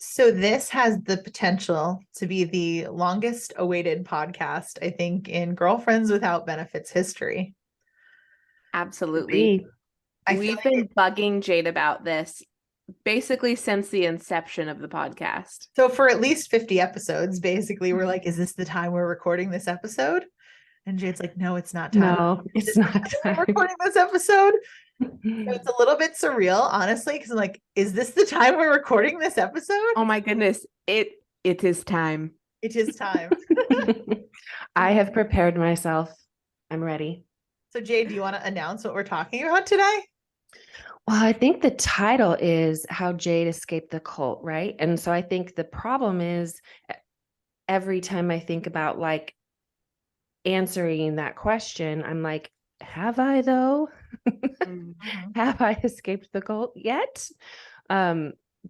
So this has the potential to be the longest awaited podcast, I think, in Girlfriends Without Benefits history. Absolutely. I feel We've like been bugging Jade about this basically since the inception of the podcast. so for at least 50 episodes, basically, we're like, is this the time we're recording this episode? And Jade's like, no, it's not time. No, Is it's this the not time we're time. recording this episode. So it's a little bit surreal, honestly, because I'm like, is this the time we're recording this episode? Oh my goodness. It is time. It is time. I have prepared myself. I'm ready. So Jade, do you want to announce what we're talking about today? Well, I think the title is How Jade Escaped the Cult, right? And so I think the problem is every time I think about like answering that question, I'm like, have I though? Have I escaped the cult yet?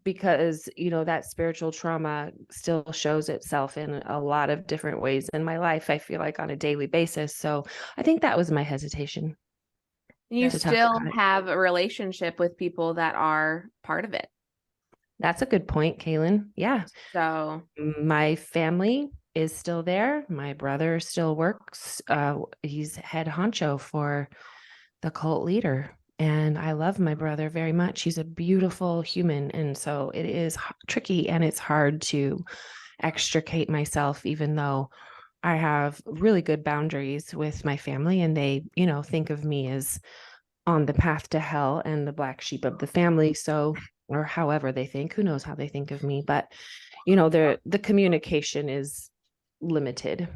Because, that spiritual trauma still shows itself in a lot of different ways in my life, I feel like on a daily basis. So I think that was my hesitation. You to talk still about it. have a relationship with people that are part of it. That's a good point, Kaylin. Yeah. So My family is still there. My brother still works. He's head honcho for the cult leader. And I love my brother very much. He's a beautiful human. And so it is tricky and it's hard to extricate myself, even though I have really good boundaries with my family and they, think of me as on the path to hell and the black sheep of the family. So, or however they think, who knows how they think of me, but the communication is limited,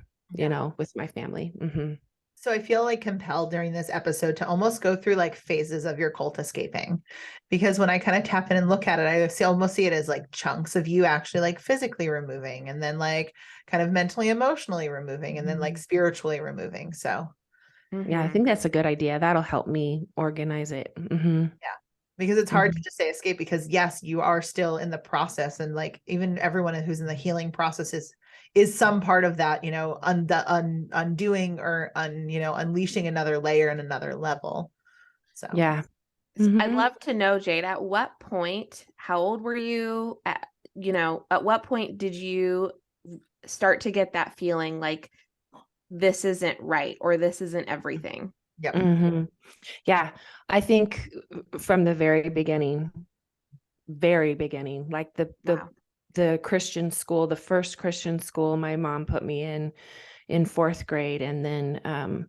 with my family. Mm-hmm. So I feel like compelled during this episode to almost go through like phases of your cult escaping, because when I kind of tap in and look at it, I almost see it as like chunks of you actually like physically removing, and then like kind of mentally, emotionally removing, and then like spiritually removing. So yeah, I think that's a good idea. That'll help me organize it. Mm-hmm. yeah, because it's hard to just say escape, because yes, you are still in the process, and like even everyone who's in the healing process is some part of that, undoing or unleashing another layer and another level. So yeah. I'd love to know, Jade, at what point, how old were you at what point did you start to get that feeling like this isn't right or this isn't everything? Yep. Mm-hmm. Yeah, I think from the very beginning, like the Christian school, the first Christian school my mom put me in fourth grade, and then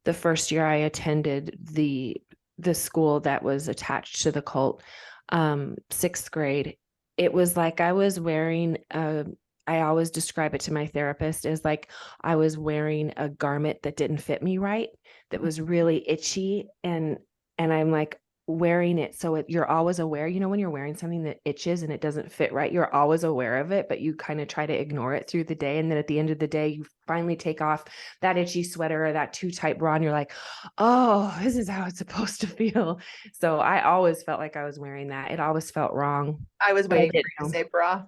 the first year I attended the school that was attached to the cult, sixth grade. It was like I was wearing I always describe it to my therapist as like I was wearing a garment that didn't fit me right, that was really itchy, and I'm like wearing it so you're always aware, when you're wearing something that itches and it doesn't fit right, you're always aware of it, but you kind of try to ignore it through the day, and then at the end of the day you finally take off that itchy sweater or that too tight bra and you're like, oh, this is how it's supposed to feel. So I always felt like I was wearing that. It always felt wrong. I was waiting for you to say bra.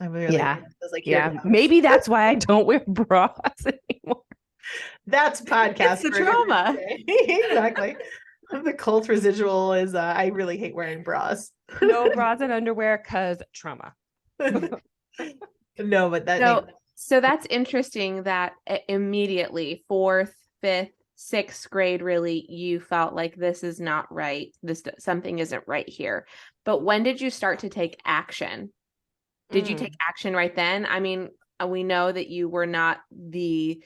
I really was like, yeah, maybe that's why I don't wear bras anymore. That's podcast. It's the trauma. Exactly. The cult residual is I really hate wearing bras. No bras and underwear because trauma. No, but so that's interesting that immediately 4th, 5th, 6th grade, really, you felt like this is not right. Something isn't right here. But when did you start to take action? Did you take action right then? I mean, we know that you were not the,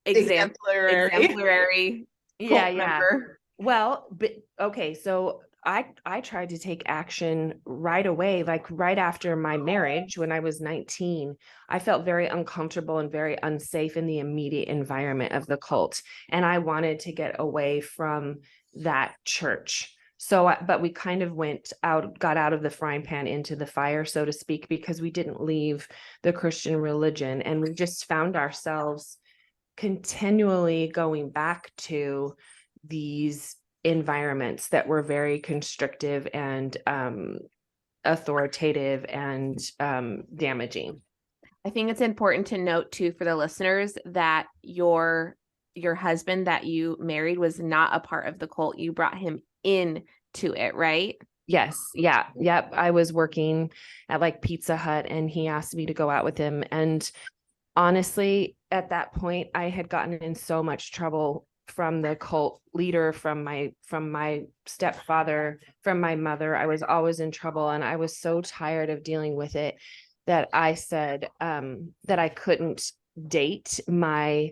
exemplary yeah. member. Well, but okay, so I tried to take action right away, like right after my marriage when I was 19. I felt very uncomfortable and very unsafe in the immediate environment of the cult, and I wanted to get away from that church. So, but we kind of got out of the frying pan into the fire, so to speak, because we didn't leave the Christian religion, and we just found ourselves continually going back to these environments that were very constrictive and authoritative and damaging. I think it's important to note too for the listeners that your husband that you married was not a part of the cult. You brought him into it, right? Yes. Yeah. Yep. I was working at like Pizza Hut and he asked me to go out with him. And honestly, at that point, I had gotten in so much trouble from the cult leader, from my stepfather, from my mother. I was always in trouble and I was so tired of dealing with it that I said that I couldn't date my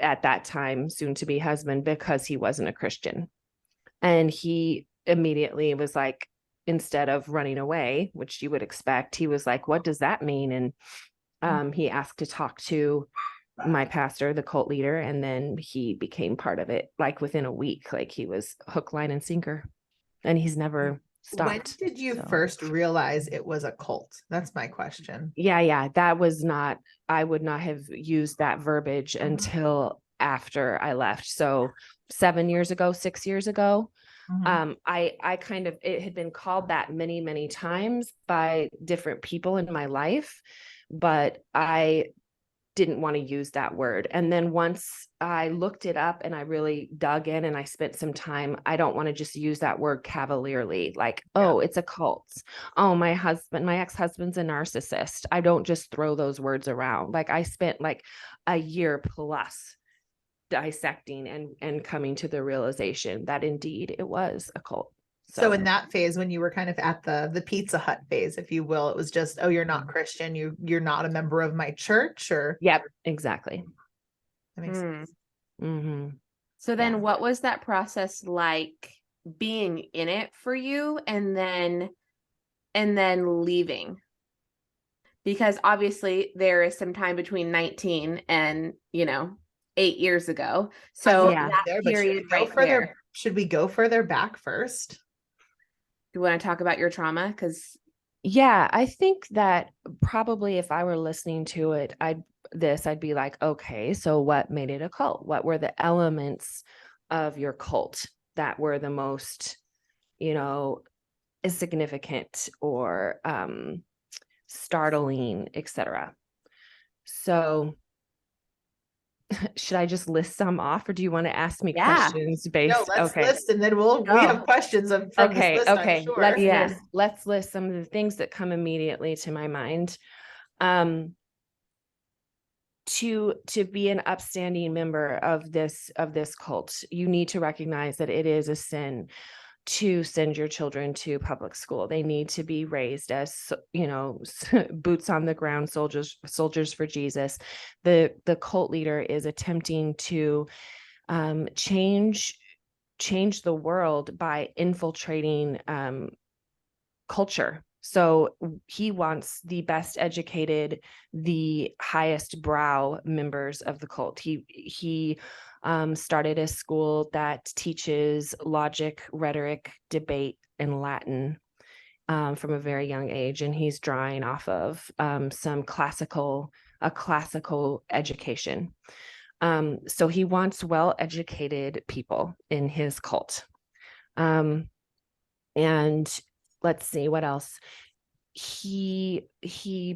at that time soon to be husband because he wasn't a Christian. And he immediately was like, instead of running away, which you would expect, he was like, what does that mean? And he asked to talk to my pastor, the cult leader, and then he became part of it like within a week. Like he was hook, line, and sinker. And he's never When stopped. did you So, first realize it was a cult? That's my question. yeah, that was not, I would not have used that verbiage Mhm. until after I left. So 6 years ago, Mhm. I kind of, it had been called that many, many times by different people in my life, but I didn't want to use that word. And then once I looked it up and I really dug in and I spent some time, I don't want to just use that word cavalierly, like, oh, it's a cult. Oh, my ex-husband's a narcissist. I don't just throw those words around. Like I spent like a year plus dissecting and coming to the realization that indeed it was a cult. So in that phase, when you were kind of at the Pizza Hut phase, if you will, it was just, oh, you're not Christian, you're not a member of my church, or Yep, exactly. that makes sense. Mm-hmm. So then Yeah. what was that process like being in it for you and then leaving? Because obviously there is some time between 19 and, 8 years ago. So Yeah. that There, but period right there. should we go further back first? Do you want to talk about your trauma? Because Yeah, I think that probably if I were listening to it, I'd be like, okay, so what made it a cult? What were the elements of your cult that were the most, significant or startling, etc. So should I just list some off or do you want to ask me yeah. questions No, based? let's Okay. list and then we Go. have questions from this Okay, list, I'm okay. sure. Yeah. Let's list some of the things that come immediately to my mind. To be an upstanding member of this cult, you need to recognize that it is a sin to send your children to public school. They need to be raised as, boots on the ground soldiers for Jesus. The cult leader is attempting to change the world by infiltrating culture. So he wants the best educated, the highest brow members of the cult. He started a school that teaches logic, rhetoric, debate, and Latin from a very young age, and he's drawing off of a classical education. So he wants well-educated people in his cult. And let's see what else. He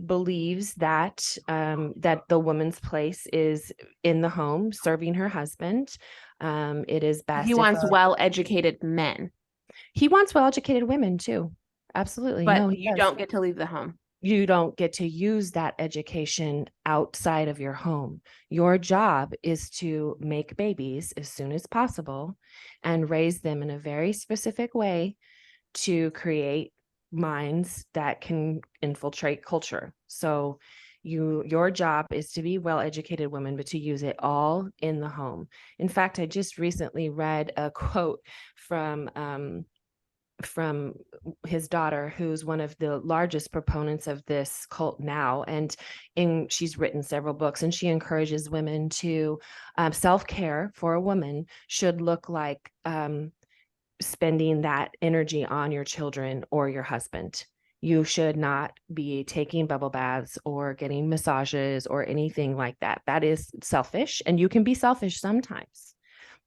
believes that that the woman's place is in the home serving her husband. It is best He wants well-educated men. He wants well-educated women too. Absolutely. But No, you don't get to leave the home. You don't get to use that education outside of your home. Your job is to make babies as soon as possible and raise them in a very specific way to create minds that can infiltrate culture. So your job is to be well-educated women, but to use it all in the home. In fact, I just recently read a quote from his daughter, who's one of the largest proponents of this cult now, and she's written several books, and she encourages women to self-care for a woman should look like spending that energy on your children or your husband. You should not be taking bubble baths or getting massages or anything like that. That is selfish, and you can be selfish sometimes.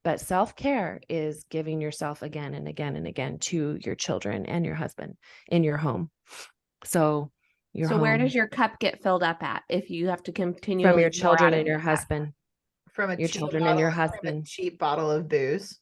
But self-care is giving yourself again and again and again to your children and your husband in your home. So where does your cup get filled up at if you have to continually from your children and your husband? From a Your children and your husband. cheap bottle of booze.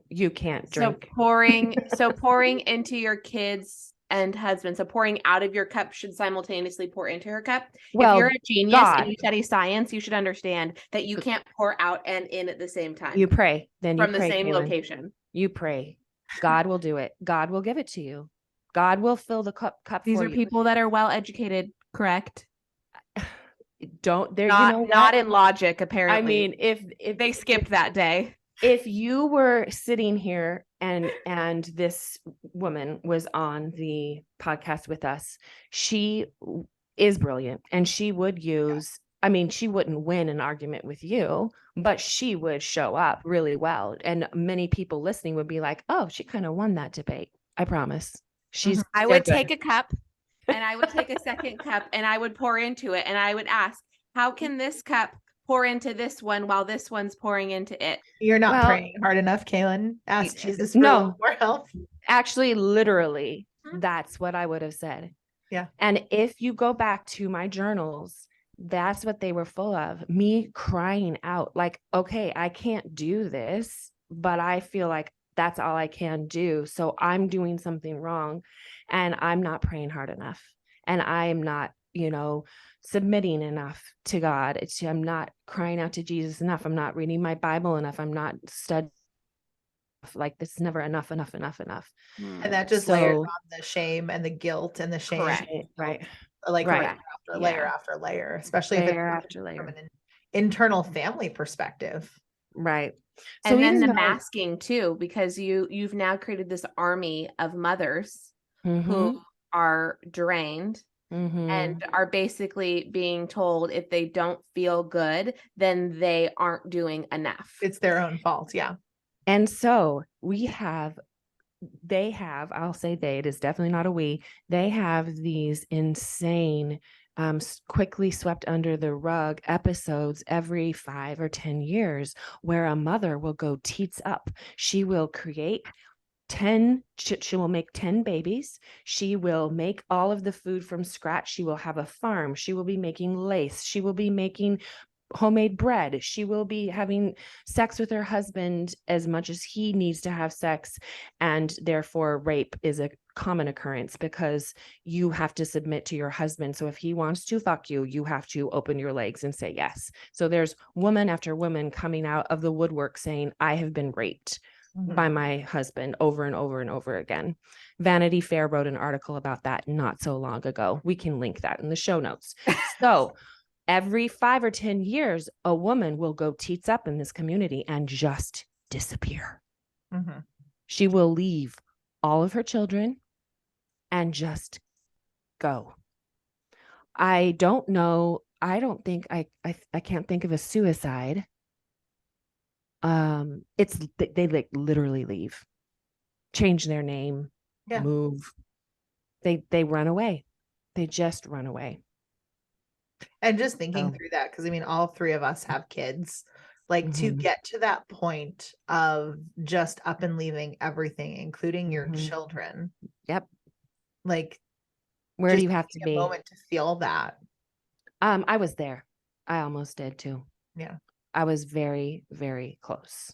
You can't So drink. pouring into your kids and husband. So pouring out of your cup should simultaneously pour into her cup. Well, if you're a genius God. and you study science, you should understand that you can't pour out and in at the same time. You pray. Then you from pray, the same Kaylin. location. You pray. God will do it. God will give it to you. God will fill the cup These for are you. people that are well educated, correct? Don't there, Not, you know what? not in logic, apparently. I mean, if they skipped that day. If you were sitting here and this woman was on the podcast with us, she is brilliant and she would use, I mean, she wouldn't win an argument with you, but she would show up really well. And many people listening would be like, oh, she kind of won that debate. I promise. I would take a cup and I would take a second cup and I would pour into it. And I would ask, how can this cup pour into this one while this one's pouring into it? You're not praying hard enough, Kaylin. Ask Jesus for no more help. Actually, literally, that's what I would have said. Yeah. And if you go back to my journals, that's what they were full of. Me crying out like, okay, I can't do this, but I feel like that's all I can do. So I'm doing something wrong and I'm not praying hard enough. And I am not, submitting enough to God. I'm not crying out to Jesus enough. I'm not reading my Bible enough. I'm not studying. Like, this is never enough. And that just layers on the shame and the guilt and the shame. Correct. Right. Like layer after layer, especially layer if after layer from an internal family perspective. Right. So and then the masking too, because you've now created this army of mothers who are drained and are basically being told if they don't feel good, then they aren't doing enough. It's their own fault. Yeah. And so they have, I'll say they, it is definitely not a we, they have these insane, quickly swept under the rug episodes every 5 or 10 years where a mother will go teats up. She will create she will make 10 babies. She will make all of the food from scratch. She will have a farm. She will be making lace. She will be making homemade bread. She will be having sex with her husband as much as he needs to have sex. And therefore rape is a common occurrence because you have to submit to your husband. So if he wants to fuck you, you have to open your legs and say yes. So there's woman after woman coming out of the woodwork saying, I have been raped by my husband over and over and over again. Vanity Fair wrote an article about that not so long ago. We can link that in the show notes. So every 5 or 10 years, a woman will go teats up in this community and just disappear. She will leave all of her children and just go. I don't know. I don't think I can't think of a suicide. They like literally leave, change their name, move. They run away. They just run away. And just thinking through that, because I mean, all 3 of us have kids, like to get to that point of just up and leaving everything, including your children. Yep. Like, where do you have to be? A moment to feel that. I was there. I almost did too. Yeah. I was very, very close.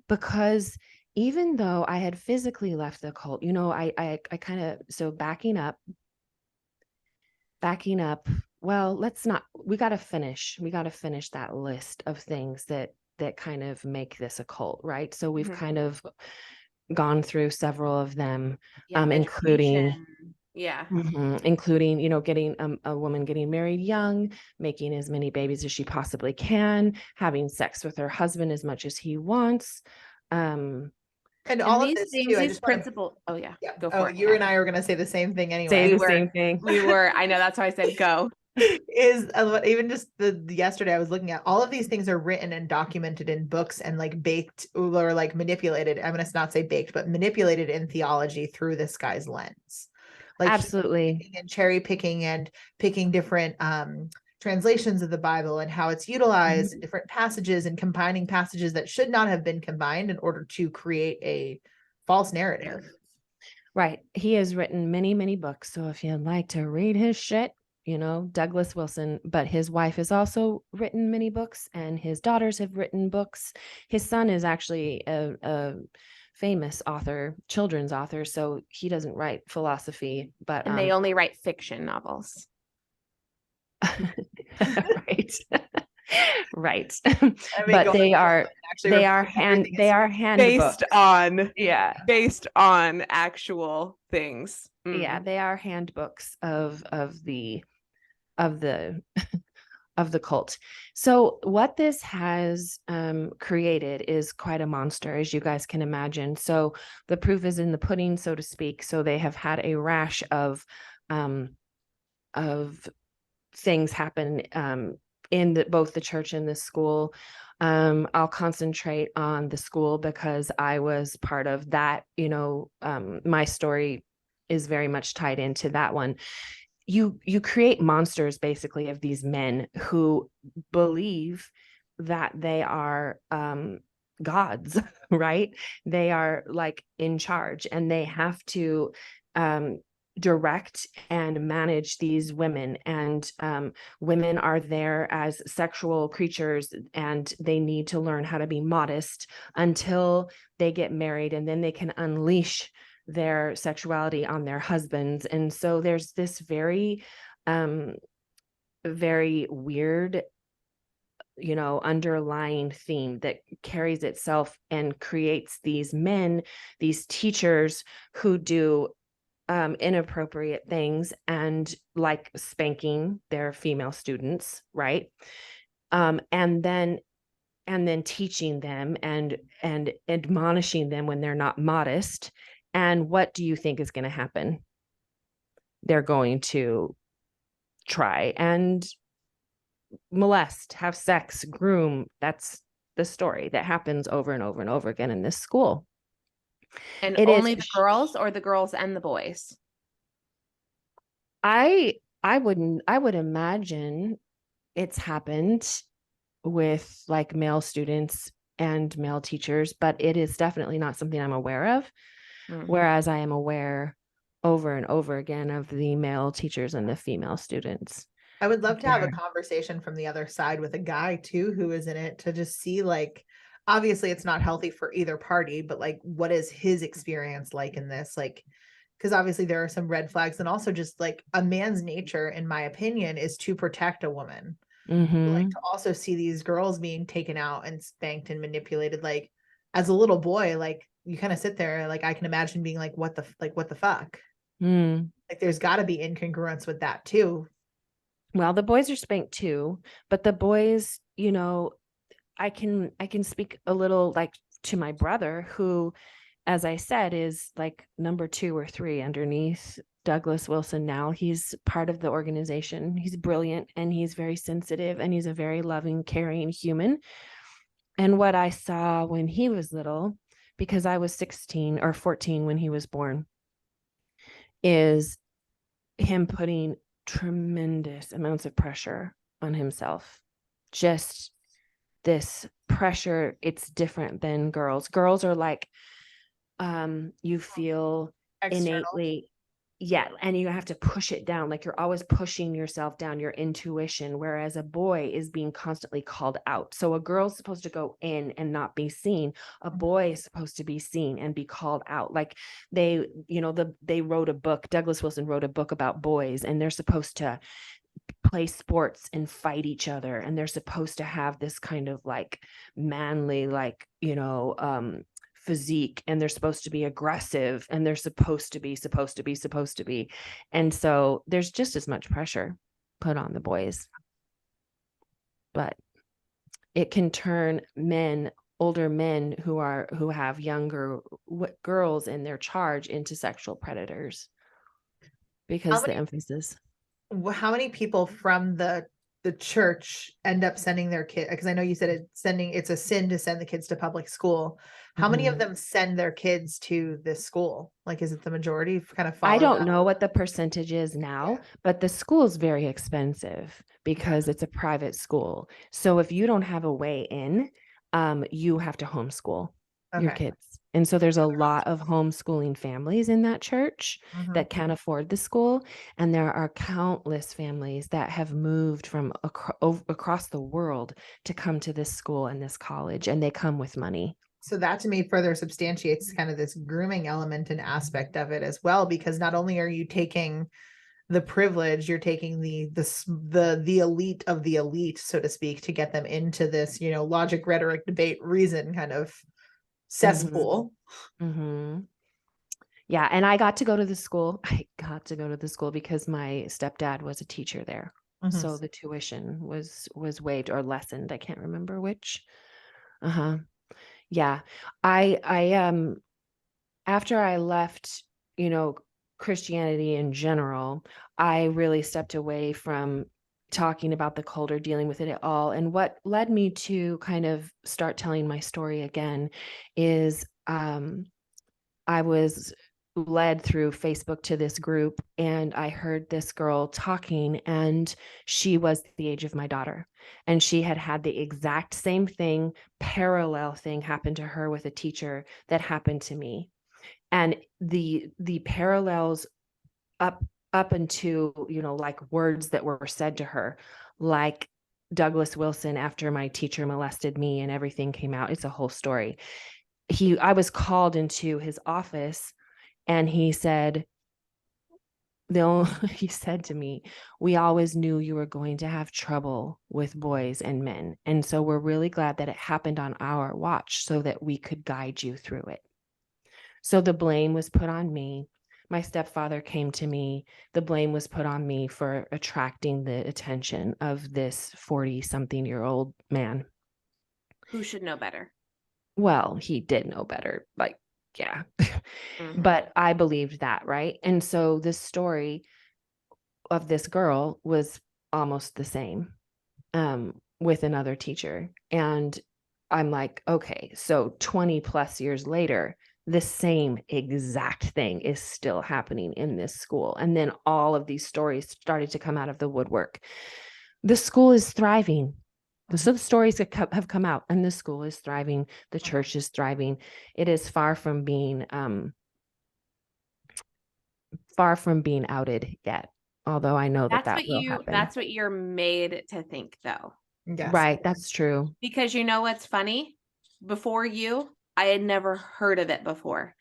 Because even though I had physically left the cult, I kind of, so backing up, well, we got to finish that list of things that kind of make this a cult, right? So we've kind of gone through several of them, including getting a woman getting married young, making as many babies as she possibly can, having sex with her husband as much as he wants. And all of this too, these principles. Go for it. You and I were going to say the same thing anyway. Say the same thing. We were. I know, that's why I said go. Is even just yesterday I was looking at all of these things are written and documented in books and like baked or like manipulated. I'm going to not say baked, but manipulated in theology through this guy's lens. Like absolutely, and cherry picking and picking different translations of the Bible and how it's utilized in different passages and combining passages that should not have been combined in order to create a false narrative. Right. He has written many, many books. So if you'd like to read his shit, Douglas Wilson, but his wife has also written many books and his daughters have written books. His son is actually a famous author, children's author, so he doesn't write philosophy, but And they only write fiction novels. right. Right. I mean, But they are everything is handbooks. Based on actual things. Yeah, they are handbooks of the of the of the cult. So what this has created is quite a monster, as you guys can imagine. So the proof is in the pudding, so to speak. So they have had a rash of things happen in both the church and the school. I'll concentrate on the school because I was part of that. My story is very much tied into that one. You create monsters basically of these men who believe that they are gods, right? They are like in charge and they have to direct and manage these women, and women are there as sexual creatures and they need to learn how to be modest until they get married, and then they can unleash their sexuality on their husbands. And so there's this very very weird underlying theme that carries itself and creates these men, these teachers who do inappropriate things, and like spanking their female students, right? And then teaching them and admonishing them when they're not modest. And what do you think is going to happen? They're going to try and molest, have sex, groom. That's the story that happens over and over and over again in this school. And only the girls, or the girls and the boys? I would imagine it's happened with like male students and male teachers, but it is definitely not something I'm aware of. Mm-hmm. Whereas I am aware over and over again of the male teachers and the female students. I would love to have a conversation from the other side with a guy too, who is in it, to just see, like, obviously it's not healthy for either party, but like, what is his experience like in this? Like, because obviously there are some red flags, and also just like a man's nature, in my opinion, is to protect a woman. Mm-hmm. Like to also see these girls being taken out and spanked and manipulated, like as a little boy, like you kind of sit there, like I can imagine being like, what the fuck? Like there's got to be incongruence with that too. Well, the boys are spanked too, but the boys, I can speak a little like to my brother, who, as I said, is like number 2 or 3 underneath Douglas Wilson now. He's part of the organization. He's brilliant and he's very sensitive and he's a very loving, caring human. And what I saw when he was little, because I was 16 or 14 when he was born, is him putting tremendous amounts of pressure on himself. Just this pressure. It's different than girls. Girls are like, you feel external. Innately, and you have to push it down, like you're always pushing yourself down, your intuition, whereas a boy is being constantly called out. So a girl's supposed to go in and not be seen. A boy is supposed to be seen and be called out. Like they wrote a book, Douglas Wilson wrote a book about boys, and they're supposed to play sports and fight each other, and they're supposed to have this kind of like manly, like physique, and they're supposed to be aggressive, and they're supposed to be. And so there's just as much pressure put on the boys, but it can turn older men who have younger girls in their charge into sexual predators because the emphasis. How many people from the church end up sending their kid? Because I know you said it's a sin to send the kids to public school. How many of them send their kids to this school? Like, is it the majority? Kind of follow I don't know what the percentage is now, but the school is very expensive because it's a private school. So if you don't have a way in, you have to homeschool. your Okay. kids. And so there's a lot of homeschooling families in that church Mhm. that can't afford the school. And there are countless families that have moved from across the world to come to this school and this college, and they come with money. So that to me further substantiates kind of this grooming element and aspect of it as well, because not only are you taking the privilege, you're taking the elite of the elite, so to speak, to get them into this, logic, rhetoric, debate, reason kind of cesspool. Mm-hmm. Yeah. And I got to go to the school. I got to go to the school because my stepdad was a teacher there. Mhm. So the tuition was waived or lessened. I can't remember which. Uh-huh. Yeah. I after I left, Christianity in general, I really stepped away from talking about the cult or dealing with it at all. And what led me to kind of start telling my story again is I was led through Facebook to this group, and I heard this girl talking, and she was the age of my daughter, and she had had the exact same thing, parallel thing happen to her with a teacher that happened to me. And the parallels up into, like words that were said to her, like Douglas Wilson after my teacher molested me and everything came out. It's a whole story. I was called into his office, and he said, he said to me, "We always knew you were going to have trouble with boys and men. And so we're really glad that it happened on our watch so that we could guide you through it." So the blame was put on me. My stepfather came to me. The blame was put on me for attracting the attention of this 40-something-year-old man. Who should know better? Well, he did know better. Like, yeah. Mhm. But I believed that, right? And so this story of this girl was almost the same with another teacher. And I'm like, okay, so 20 plus years later, the same exact thing is still happening in this school. And then all of these stories started to come out of the woodwork. The school is thriving. So the stories have come out, and the school is thriving. The church is thriving. It is far from being outed yet. Although I know that will happen. That's what you're made to think though. Yes. Right. That's true. Because you know what's funny? Before you, I had never heard of it before.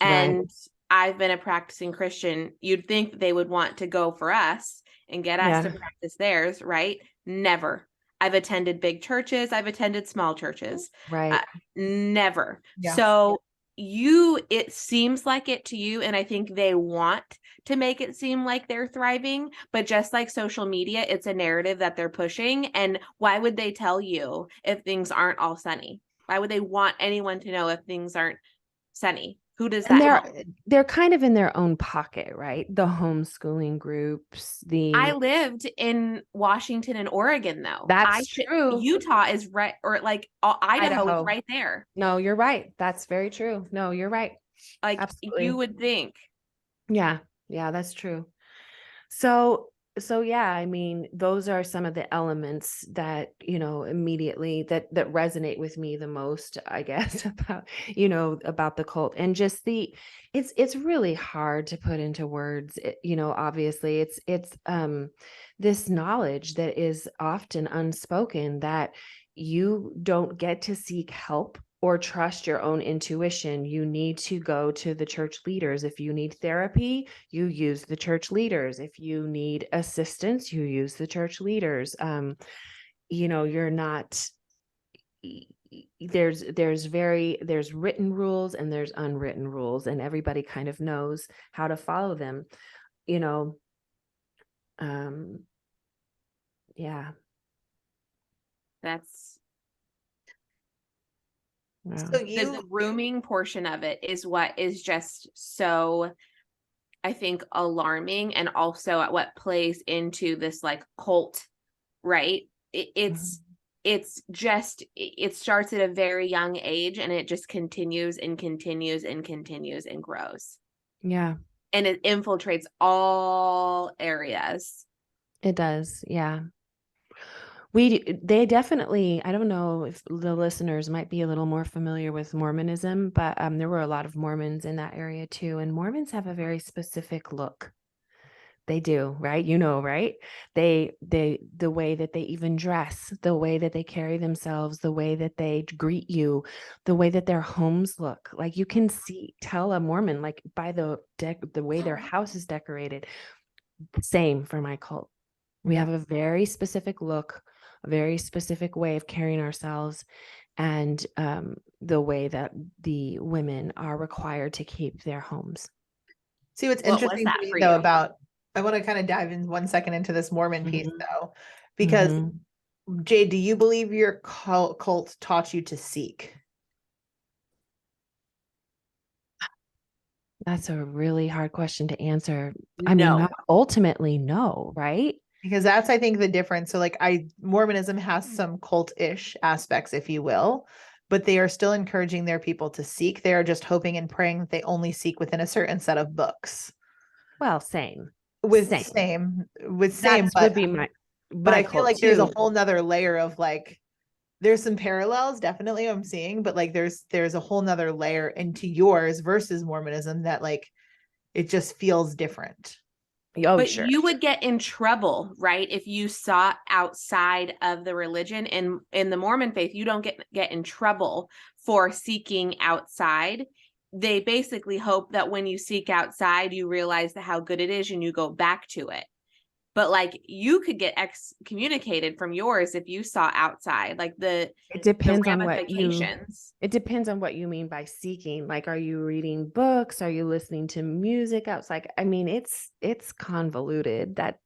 And Right. I've been a practicing Christian. You'd think that they would want to go for us and get us to Yeah. practice theirs, right? Never. I've attended big churches. I've attended small churches. Right. Never. Yeah. So it seems like it to you, and I think they want to make it seem like they're thriving, but just like social media, it's a narrative that they're pushing. And why would they tell you if things aren't all sunny? Why would they want anyone to know if things aren't sunny? Who does And that help? they're kind of in their own pocket, right? The homeschooling groups, I lived in Washington and Oregon, though. That's true. Utah is right, or like Idaho is right there. No, you're right. That's very true. No, you're right. Like Absolutely. you would think. Yeah. Yeah, that's true. So yeah, I mean, those are some of the elements that, immediately that resonate with me the most, I guess, about the cult. And just it's really hard to put into words. Obviously it's this knowledge that is often unspoken, that you don't get to seek help or trust your own intuition. You need to go to the church leaders. If you need therapy, you use the church leaders. If you need assistance, you use the church leaders. You're not, there's written rules and there's unwritten rules, and everybody kind of knows how to follow them. you know um yeah. That's So the grooming portion of it is what is just so, I think, alarming, and also at what plays into this like cult, right? It's just, it starts at a very young age, and it just continues and continues and continues and grows. Yeah, And it infiltrates all areas. it does. Yeah. They definitely, I don't know if the listeners might be a little more familiar with Mormonism, but there were a lot of Mormons in that area too. And Mormons have a very specific look. They do, right? Right? The way that they even dress, the way that they carry themselves, the way that they greet you, the way that their homes look. Like you can tell a Mormon, like by the way their house is decorated. Same for my cult. We have a very specific look, a very specific way of carrying ourselves, and the way that the women are required to keep their homes. See, what's What was interesting to that me for though you? about, I want to kind of dive in 1 second into this Mormon piece Mhm. though, because Mhm. Jade, do you believe your cult taught you to seek? That's a really hard question to answer. I mean, No. ultimately, no, right? Because that's, I think, the difference. So like Mormonism has some cult-ish aspects, if you will, but they are still encouraging their people to seek. They are just hoping and praying that they only seek within a certain set of books. Well, same. With same, That's would be but my I feel cult like there's a too. whole nother layer of like, there's some parallels definitely I'm seeing, but like there's a whole nother layer into yours versus Mormonism that like it just feels different. Oh, But sure. you would get in trouble, right? If you sought outside of the religion. And in the Mormon faith, you don't get in trouble for seeking outside. They basically hope that when you seek outside, you realize how good it is and you go back to it. But like you could get excommunicated from yours if you saw outside, like the ramifications. it depends on what you mean by seeking. Like, are you reading books? Are you listening to music outside? I mean, it's convoluted. That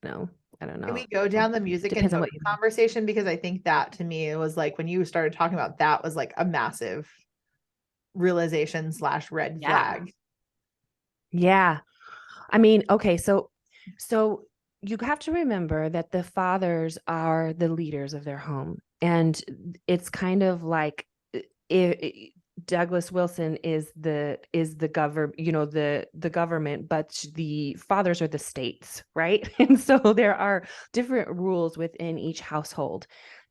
no, I don't Can know. we go down the music and Depends on book what you mean. conversation? Because I think that to me, it was like when you started talking about that was like a massive realization / red Yeah. flag. Yeah. I mean, okay, so you have to remember that the fathers are the leaders of their home. And it's kind of like if Douglas Wilson is the government, the government, but the fathers are the states, right? And so there are different rules within each household.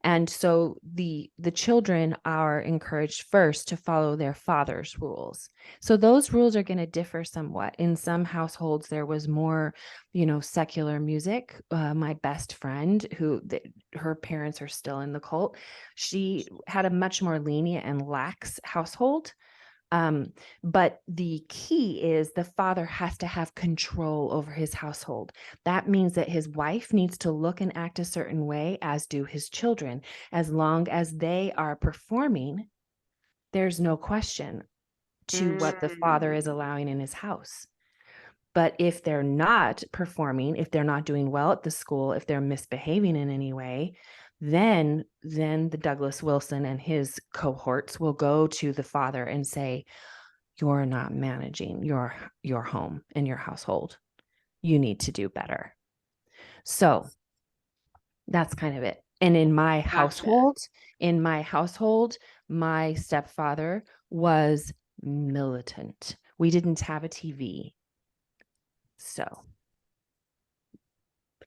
And so the children are encouraged first to follow their father's rules. So those rules are going to differ somewhat. In some households, there was more, secular music. My best friend, her parents are still in the cult, she had a much more lenient and lax household. But the key is the father has to have control over his household. That means that his wife needs to look and act a certain way, as do his children. As long as they are performing, there's no question to what the father is allowing in his house. But if they're not performing, if they're not doing well at the school, if they're misbehaving in any way, then the Douglas Wilson and his cohorts will go to the father and say, you're not managing your home and your household. You need to do better. So that's kind of it. And in my household, my stepfather was militant. We didn't have a TV. So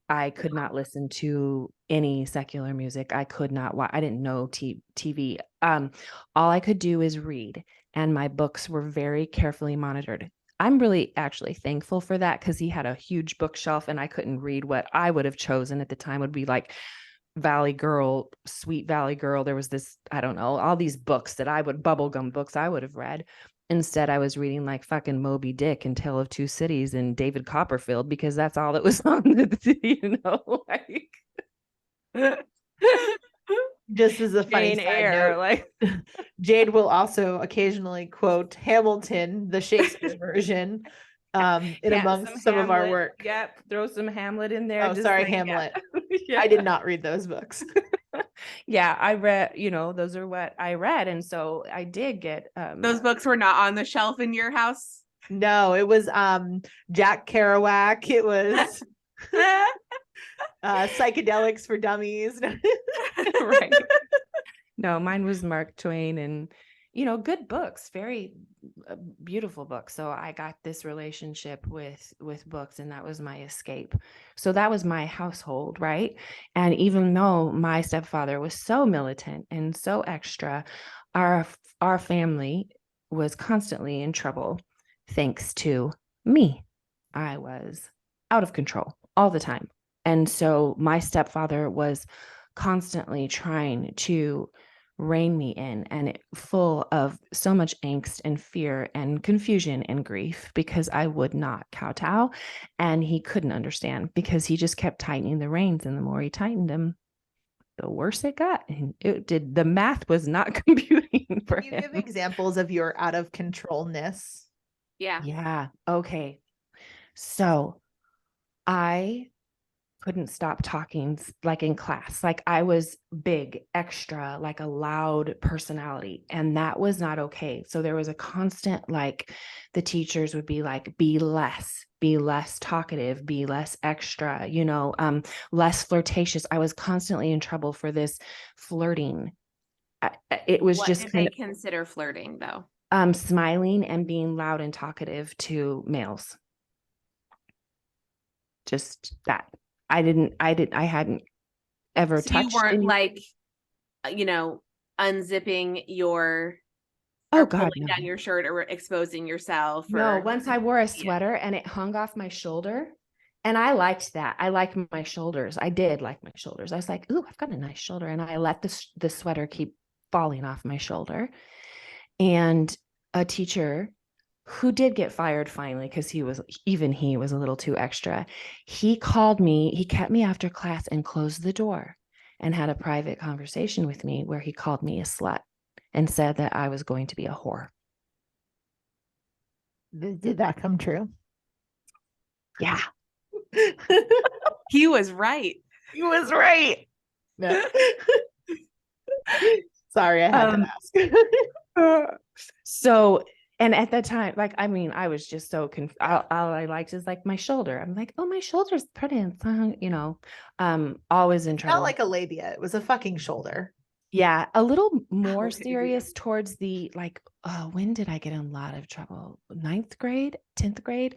I could not listen to any secular music. I could not watch. I didn't know TV. All I could do is read, and my books were very carefully monitored. I'm really actually thankful for that, because he had a huge bookshelf and I couldn't read what I would have chosen at the time. Would be like Valley Girl, Sweet Valley Girl. There was this, I don't know, all these books that bubblegum books I would have read. Instead, I was reading like fucking Moby Dick and Tale of Two Cities and David Copperfield, because that's all that was on the, like Just as a funny Jane side Eyre, note, like Jade will also occasionally quote Hamilton, the Shakespeare version, in yeah, amongst some of our Hamlet. work. Yep, throw some Hamlet in there. Oh, Just sorry, like, Hamlet. yeah. I did not read those books. Yeah, I read, those are what I read. And so I did get Those books were not on the shelf in your house. No, it was Jack Kerouac. It was Psychedelics for Dummies. right. No, mine was Mark Twain, and good books, very a beautiful book. So I got this relationship with books, and that was my escape. So that was my household, right? And even though my stepfather was so militant and so extra, our family was constantly in trouble thanks to me. I was out of control all the time. And so my stepfather was constantly trying to rein me in, and full of so much angst and fear and confusion and grief because I would not kowtow, and he couldn't understand because he just kept tightening the reins, and the more he tightened them, the worse it got. And the math was not computing for Can you give him. examples of your out of controlness? Yeah. Okay. So I couldn't stop talking, like in class. Like I was big, extra, like a loud personality, and that was not okay. So there was a constant, like, the teachers would be like, be less talkative, be less extra, less flirtatious. I was constantly in trouble for this flirting. It was What just did kind they consider flirting though? of smiling and being loud and talkative to males. Just that. I hadn't ever So you touched weren't any. like, unzipping your Oh or God, pulling no. down your shirt or exposing yourself No, or once I wore a sweater and it hung off my shoulder, and I liked that. I liked my shoulders. I did like my shoulders. I was like, ooh, I've got a nice shoulder. And I let the sweater keep falling off my shoulder. And a teacher who did get fired finally, because he was a little too extra. He called me, he kept me after class and closed the door and had a private conversation with me where he called me a slut and said that I was going to be a whore. Did that come true? Yeah. he was right. He was right. No. Sorry, I had to ask. So, and at that time, like, I mean, I was just so confused. All I liked is like my shoulder. I'm like, oh, my shoulder's pretty, always in Not trouble. like a labia. It was a fucking shoulder. Yeah, a little more Oh, serious towards the, like, when did I get in a lot of trouble? 9th grade, 10th grade?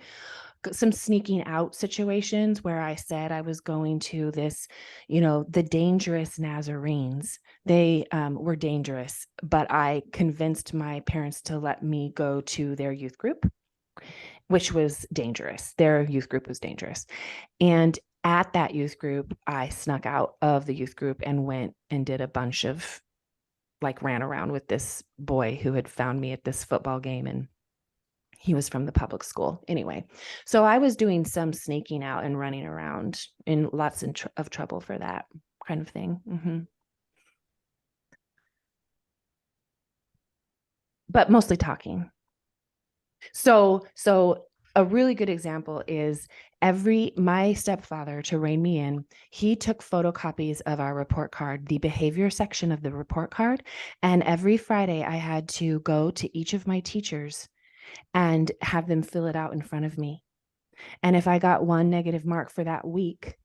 Some sneaking out situations where I said I was going to this, the dangerous Nazarenes. They were dangerous, but I convinced my parents to let me go to their youth group, which was dangerous. Their youth group was dangerous. And at that youth group, I snuck out of the youth group and went and did a bunch of, like, ran around with this boy who had found me at this football game, and he was from the public school. Anyway, so I was doing some sneaking out and running around in lots of trouble for that kind of thing. Mm-hmm. But mostly talking. So a really good example is my stepfather, to rein me in, he took photocopies of our report card, the behavior section of the report card. And every Friday I had to go to each of my teachers and have them fill it out in front of me. And if I got one negative mark for that week,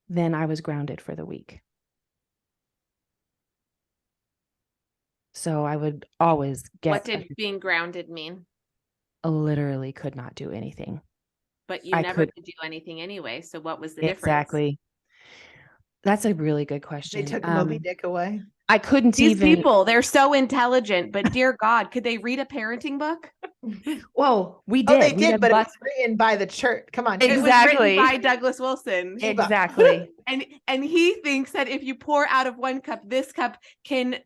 then I was grounded for the week. So I would always get. What did being grounded mean? Literally could not do anything. But you never could do anything anyway. So what was the difference? Exactly. That's a really good question. They took Moby Dick away. I couldn't These people, they're so intelligent, but dear God, could they read a parenting book? Whoa, we did. Oh, they did, but it was written by the church. Come on. Exactly. It was written by Douglas Wilson. Exactly. And he thinks that if you pour out of one cup, this cup can,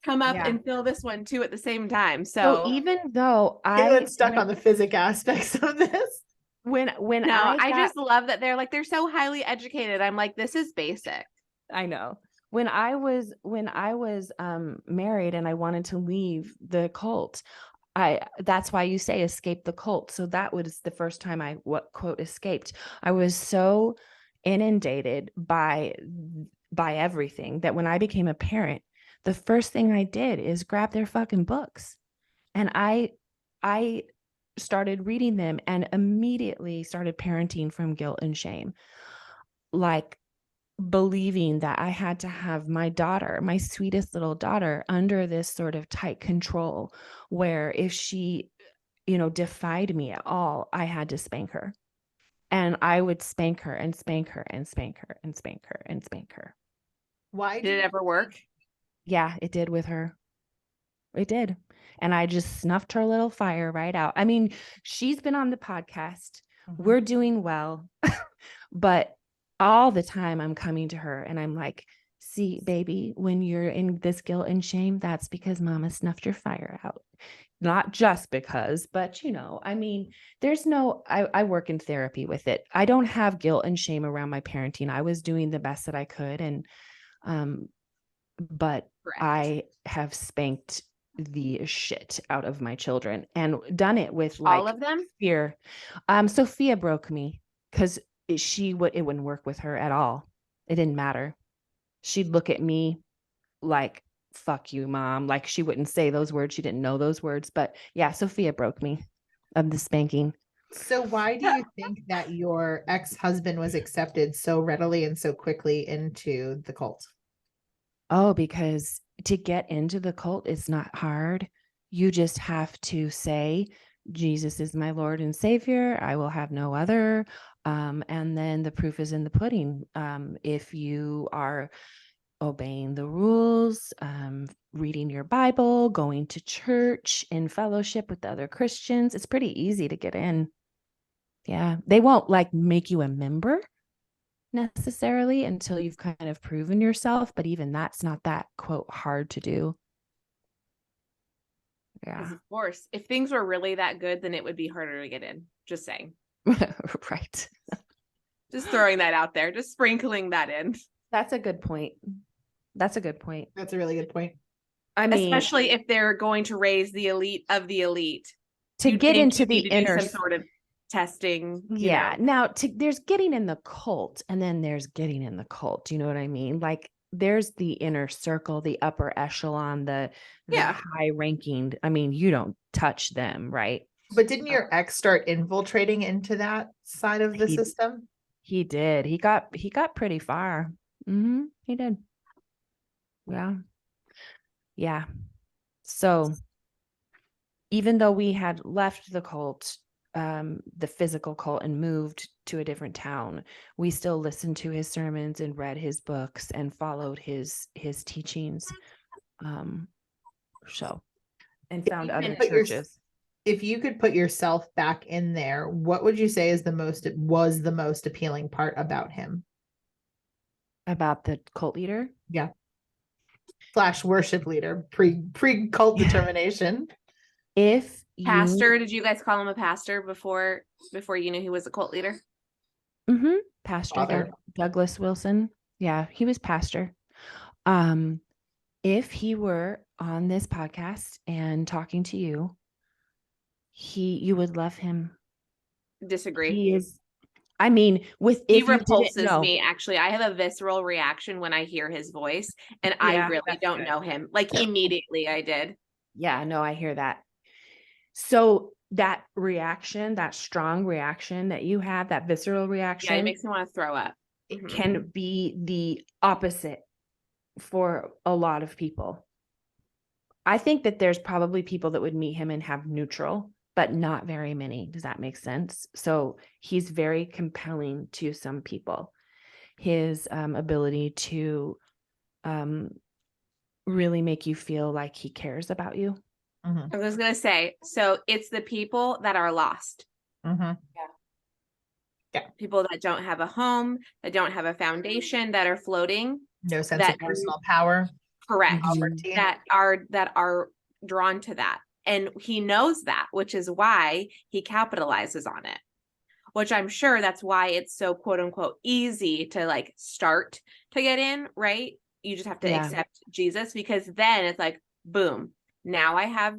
come up and fill this one too at the same time. So even though I stuck on the physics aspects of this. I just love that they're so highly educated. I'm like, this is basic. I know. When I was married and I wanted to leave the cult, that's why you say escape the cult. So that was the first time I quote escaped. I was so inundated by everything that when I became a parent, the first thing I did is grab their fucking books. And I started reading them and immediately started parenting from guilt and shame. Like, believing that I had to have my daughter, my sweetest little daughter, under this sort of tight control where if she, defied me at all, I had to spank her. And I would spank her and spank her and spank her and spank her and spank her. Why Did it ever work? Yeah, it did with her. It did. And I just snuffed her little fire right out. I mean, she's been on the podcast. We're doing well. But all the time I'm coming to her and I'm like, see, baby, when you're in this guilt and shame, that's because mama snuffed your fire out. Not just because, but I mean, there's I work in therapy with it. I don't have guilt and shame around my parenting. I was doing the best that I could. And, but Correct. I have spanked the shit out of my children and done it with like All of them? fear. Sophia broke me because it wouldn't work with her at all. It didn't matter. She'd look at me like, fuck you, mom. Like she wouldn't say those words. She didn't know those words. But yeah, Sophia broke me of the spanking. So why do you think that your ex-husband was accepted so readily and so quickly into the cult? Oh, because to get into the cult is not hard. You just have to say, Jesus is my Lord and Savior. I will have no other. And then the proof is in the pudding. If you are obeying the rules, reading your Bible, going to church, in fellowship with other Christians, it's pretty easy to get in. Yeah. They won't like make you a member necessarily until you've kind of proven yourself, but even that's not that quote hard to do. Yeah. Of course, if things were really that good, then it would be harder to get in. Just saying. Right. Just throwing that out there, just sprinkling that in. That's a good point. That's a good point. That's a really good point. I mean, especially if they're going to raise the elite of the elite to get into the inner some sort of testing. Yeah. Now there's getting in the cult and then there's getting in the cult. Do you know what I mean? Like there's the inner circle, the upper echelon, the high ranking. I mean, you don't touch them, right? But didn't your ex start infiltrating into that side of the system? He did. He got pretty far. He did. Yeah. Yeah. So even though we had left the cult, the physical cult, and moved to a different town, we still listened to his sermons and read his books and followed his teachings. And found other churches. If you could put yourself back in there, what would you say is the most appealing part about him? About the cult leader? Yeah. / worship leader, pre cult determination. If pastor, did you guys call him a pastor before you knew he was a cult leader? Pastor Douglas Wilson. Yeah, he was pastor. If he were on this podcast and talking to you, you would love him. Disagree. He is. I mean, he repulses me. Actually, I have a visceral reaction when I hear his voice, and I really don't know him. Like immediately, I did. Yeah, no, I hear that. So that reaction, that strong reaction that you have, that visceral reaction, it makes me want to throw up. It can be the opposite for a lot of people. I think that there's probably people that would meet him and have neutral, but not very many. Does that make sense? So he's very compelling to some people. His ability to really make you feel like he cares about you. I was going to say, so it's the people that are lost. Yeah. People that don't have a home, that don't have a foundation, that are floating. No sense of personal power. Correct. That are drawn to that. And he knows that, which is why he capitalizes on it, which I'm sure that's why it's so quote unquote easy to like start to get in, right? You just have to accept Jesus, because then it's like, boom, now I have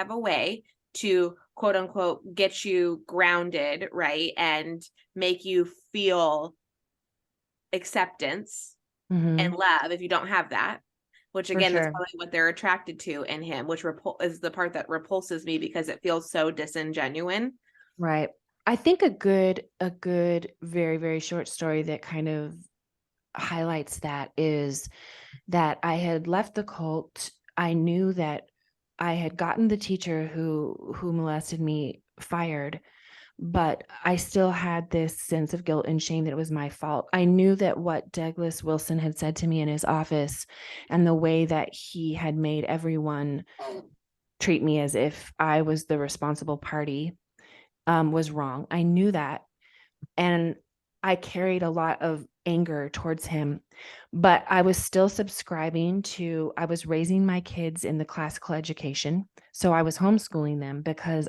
a way to quote unquote get you grounded, right? And make you feel acceptance and love if you don't have that. Which again, that's probably what they're attracted to in him, which is the part that repulses me because it feels so disingenuine. Right. I think a good, very, very short story that kind of highlights that is that I had left the cult. I knew that I had gotten the teacher who molested me fired, but I still had this sense of guilt and shame that it was my fault. I knew that what Douglas Wilson had said to me in his office and the way that he had made everyone treat me as if I was the responsible party was wrong. I knew that. And I carried a lot of anger towards him, but I was still subscribing to, I was raising my kids in the classical education. So I was homeschooling them because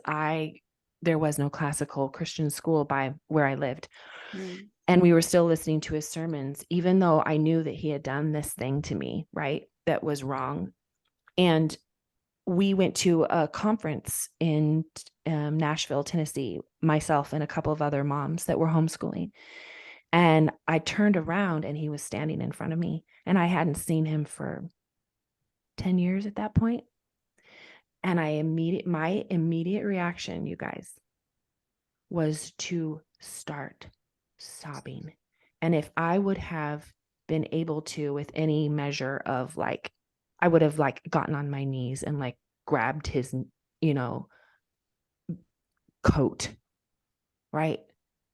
there was no classical Christian school by where I lived. Mm. And we were still listening to his sermons, even though I knew that he had done this thing to me, right? That was wrong. And we went to a conference in Nashville, Tennessee, myself and a couple of other moms that were homeschooling. And I turned around and he was standing in front of me, and I hadn't seen him for 10 years at that point. And my immediate reaction, you guys, was to start sobbing. And if I would have been able to, with any measure of like, I would have like gotten on my knees and like grabbed his, coat, right?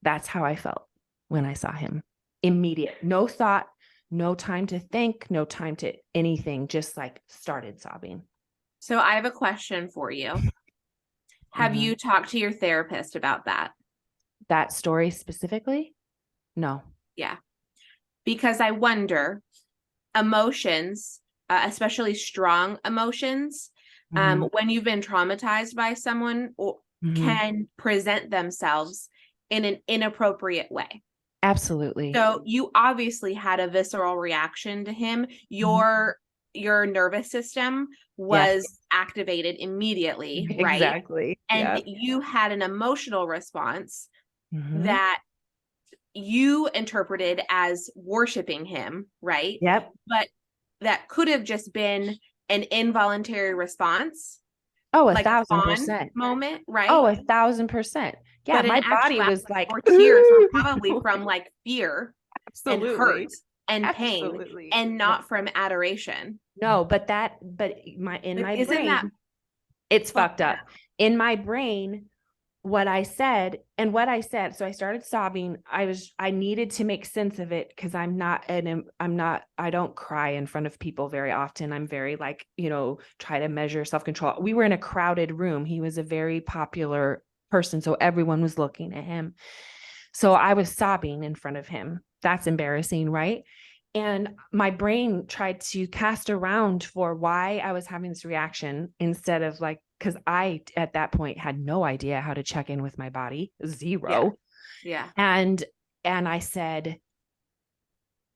That's how I felt when I saw him. Immediate, no thought, no time to think, no time to anything, just like started sobbing. So I have a question for you. Have you talked to your therapist about that? That story specifically? No. Yeah. Because I wonder, emotions, especially strong emotions, when you've been traumatized by someone, can present themselves in an inappropriate way. Absolutely. So you obviously had a visceral reaction to him. Your nervous system was activated immediately, right? Exactly. And you had an emotional response that you interpreted as worshiping him, right? Yep. But that could have just been an involuntary response. Oh, like 1,000%. moment, right? Oh, 1,000%. Yeah, but my body was like, your tears were probably from like fear and hurt and pain and not from adoration. No, but my brain, it's fucked up. In my brain, what I said, so I started sobbing. I needed to make sense of it because I don't cry in front of people very often. I'm very like, try to measure self-control. We were in a crowded room. He was a very popular person, so everyone was looking at him. So I was sobbing in front of him. That's embarrassing, right? And my brain tried to cast around for why I was having this reaction instead of like, because I, at that point, had no idea how to check in with my body, zero. Yeah. And I said,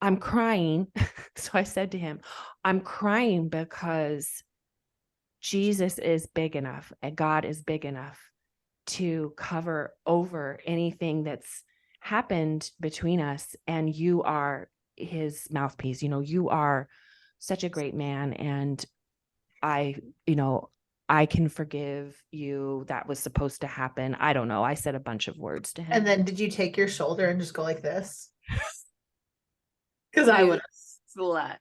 I'm crying. So I said to him, I'm crying because Jesus is big enough and God is big enough to cover over anything that's happened between us. And you are his mouthpiece. You are such a great man. And I can forgive you. That was supposed to happen. I don't know. I said a bunch of words to him. And then did you take your shoulder and just go like this? Because I would slut.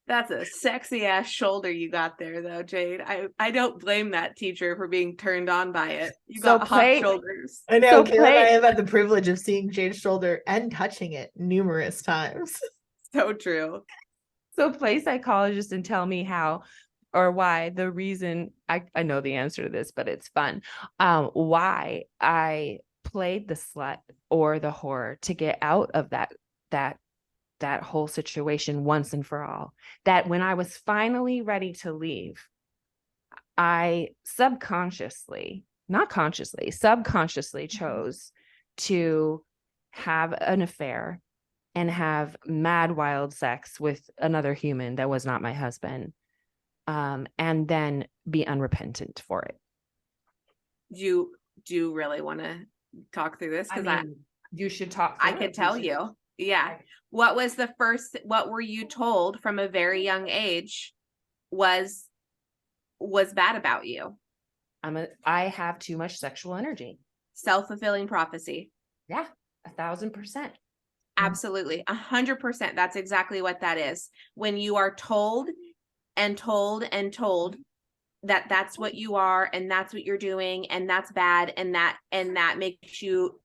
That's a sexy ass shoulder you got there though, Jade. I don't blame that teacher for being turned on by it. You got hot shoulders. I know. Kayla and I have had the privilege of seeing Jade's shoulder and touching it numerous times. So true. So play psychologist and tell me how or why the reason I know the answer to this, but it's fun. Why I played the slut or the whore to get out of that whole situation once and for all. That when I was finally ready to leave, I subconsciously chose to have an affair and have mad wild sex with another human that was not my husband, and then be unrepentant for it. Do you really want to talk through this? Because you should talk. I could tell you. Yeah. What were you told from a very young age was bad about you? I have too much sexual energy. Self-fulfilling prophecy. Yeah. 1,000%. Absolutely. 100%. That's exactly what that is. When you are told and told and told that that's what you are and that's what you're doing and that's bad and that makes you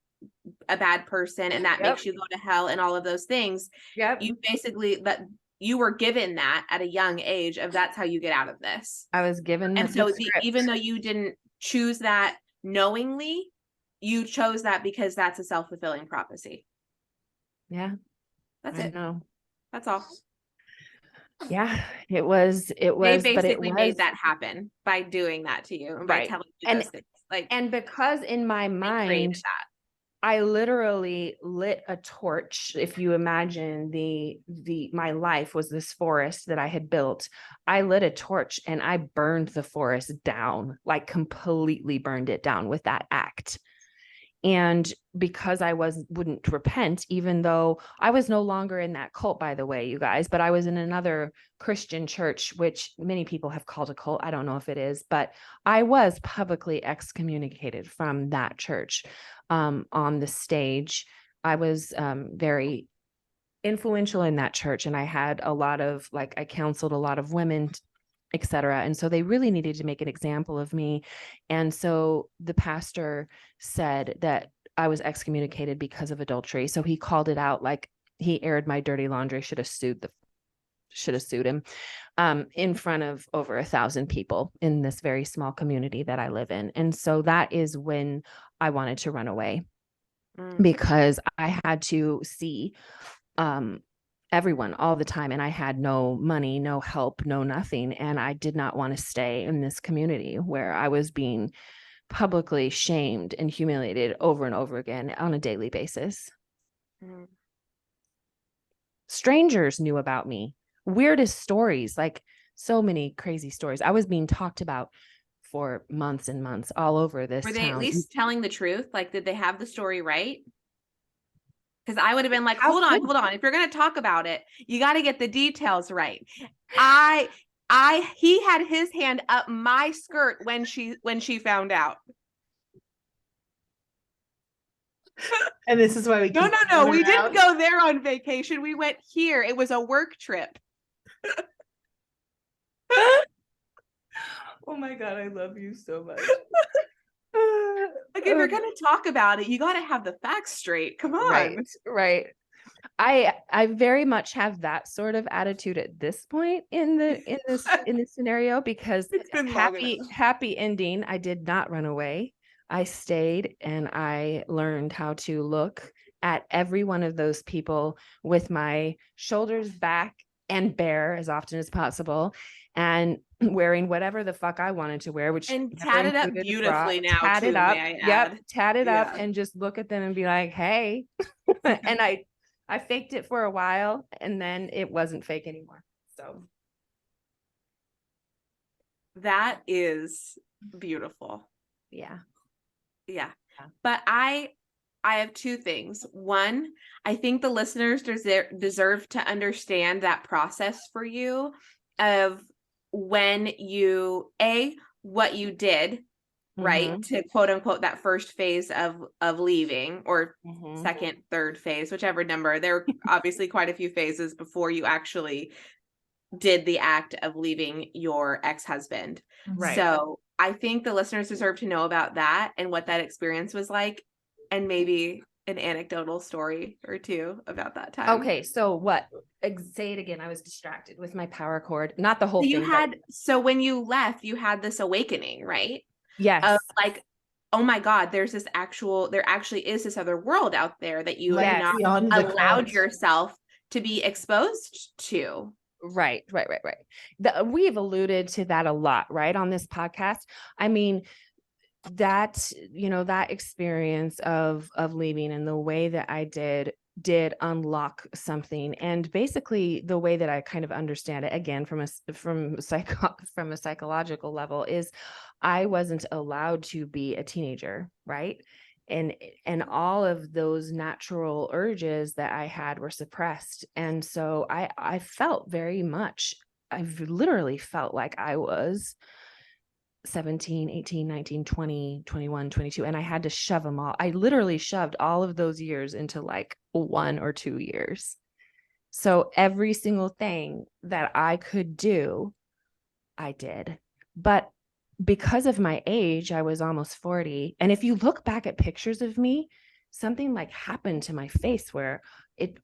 a bad person and that makes you go to hell and all of those things. You basically, that you were given that at a young age of that's how you get out of this. I was given And so script. even though you didn't choose that knowingly, you chose that because that's a self-fulfilling prophecy. Yeah. That's I it. know. That's all. Yeah, it was, They but basically made that happen by doing that to you and by Right. telling you And- those things. Like, and because in my they mind, created that. I literally lit a torch. If you imagine my life was this forest that I had built, I lit a torch and I burned the forest down, like completely burned it down with that act. And because I wouldn't repent, even though I was no longer in that cult, by the way, you guys, but I was in another Christian church, which many people have called a cult. I don't know if it is, but I was publicly excommunicated from that church on the stage. I was very influential in that church, and I had a lot of, like, I counseled a lot of women, etc. And so they really needed to make an example of me. And so the pastor said that I was excommunicated because of adultery. So he called it out, like he aired my dirty laundry, should have sued him in front of over 1,000 people in this very small community that I live in. And so that is when I wanted to run away, because I had to see everyone all the time, and I had no money, no help, no nothing, and I did not want to stay in this community where I was being publicly shamed and humiliated over and over again on a daily basis. Strangers knew about me, weirdest stories, like so many crazy stories. I was being talked about for months and months all over this Were they town. at least telling the truth? Like, did they have the story right? Because I would have been like, hold on. If you're going to talk about it, you got to get the details right. He had his hand up my skirt when she found out. And this is why we No. We didn't go there on vacation. We went here. It was a work trip. Oh my God, I love you so much. Like, if you're going to talk about it, you got to have the facts straight. Come on. Right. I very much have that sort of attitude at this point in this scenario, because It's been happy ending. I did not run away. I stayed, and I learned how to look at every one of those people with my shoulders back and bare as often as possible, and wearing whatever the fuck I wanted to wear, which and tatted up beautifully now, tatted too, up, may I add. tatted up, and just look at them and be like, hey. And I faked it for a while, and then it wasn't fake anymore. So that is beautiful. Yeah. But I have two things. One, I think the listeners deserve to understand that process for you of when you, what you did, right, to quote unquote that first phase of leaving, or second, third phase, whichever number. There were obviously quite a few phases before you actually did the act of leaving your ex-husband. Right. So I think the listeners deserve to know about that and what that experience was like, and maybe an anecdotal story or two about that time. Okay, so what? Say it again. I was distracted with my power cord. Not the whole thing. So when you left, you had this awakening, right? Yes. Of like, oh my God, there actually is this other world out there that you have not allowed yourself to be exposed to. Right. We've alluded to that a lot, right, on this podcast. I mean, that, that experience of leaving, and the way that I did unlock something. And basically the way that I kind of understand it, again, from a psychological level, is I wasn't allowed to be a teenager, right? And all of those natural urges that I had were suppressed. And so I felt very much, I've literally felt like I was 17, 18, 19, 20, 21, 22, and I had to shove them all. I literally shoved all of those years into like 1 or 2 years. So every single thing that I could do, I did. But because of my age, I was almost 40. And if you look back at pictures of me, something like happened to my face where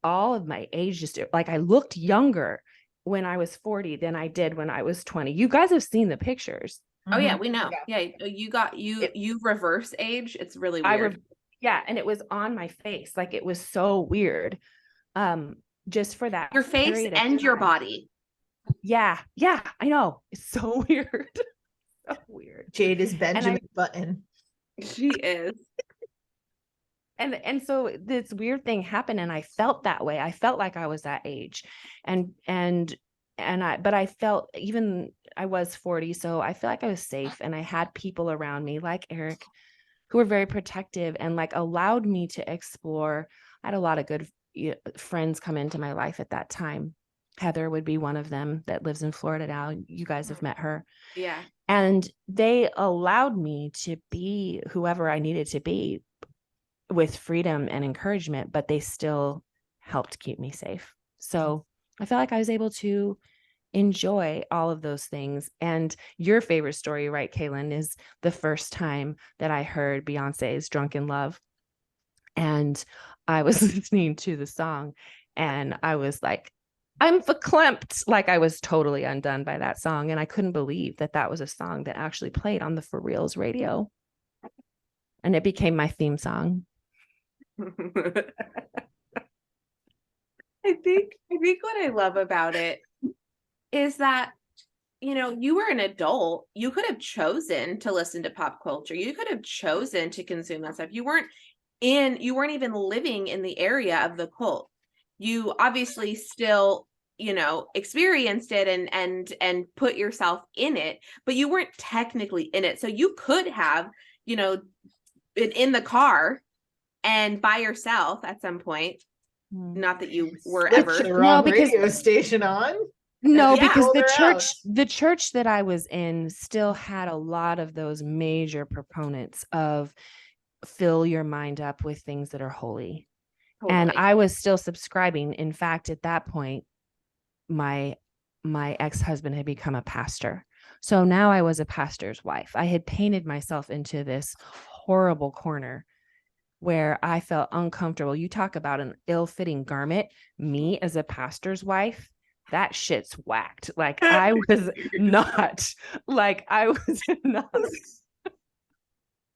all of my age just like I looked younger when I was 40 than I did when I was 20. You guys have seen the pictures. Oh yeah, Mhm. we know. Yeah, you reverse age. It's really weird. Yeah, and it was on my face. Like it was so weird. Just for that Your face period of and your time. body. Yeah, I know. It's so weird. So weird. Jade is Benjamin Button. She is. And so this weird thing happened and I felt that way. I felt like I was that age. But I felt, even I was 40, so I feel like I was safe, and I had people around me like Eric who were very protective and like allowed me to explore. I had a lot of good friends come into my life at that time. Heather would be one of them that lives in Florida now. You guys have met her. Yeah. And they allowed me to be whoever I needed to be with freedom and encouragement, but they still helped keep me safe. So I felt like I was able to enjoy all of those things. And your favorite story, right, Kaylin, is the first time that I heard Beyonce's Drunk in Love. And I was listening to the song and I was like, I'm verklempt. Like I was totally undone by that song. And I couldn't believe that that was a song that actually played on the For Reals radio. And it became my theme song. I think what I love about it is that, you know, you were an adult. You could have chosen to listen to pop culture. You could have chosen to consume that stuff. You weren't even living in the area of the cult. You obviously still, you know, experienced it and put yourself in it, but you weren't technically in it. So you could have, you know, been in the car and by yourself at some point. Not that you were ever. The wrong radio station on. No, Yeah. because the church that I was in still had a lot of those major proponents of fill your mind up with things that are holy. Totally. And I was still subscribing. In fact, at that point, my ex-husband had become a pastor. So now I was a pastor's wife. I had painted myself into this horrible corner where I felt uncomfortable. You talk about an ill-fitting garment. Me as a pastor's wife, that shit's whacked. Like I was not.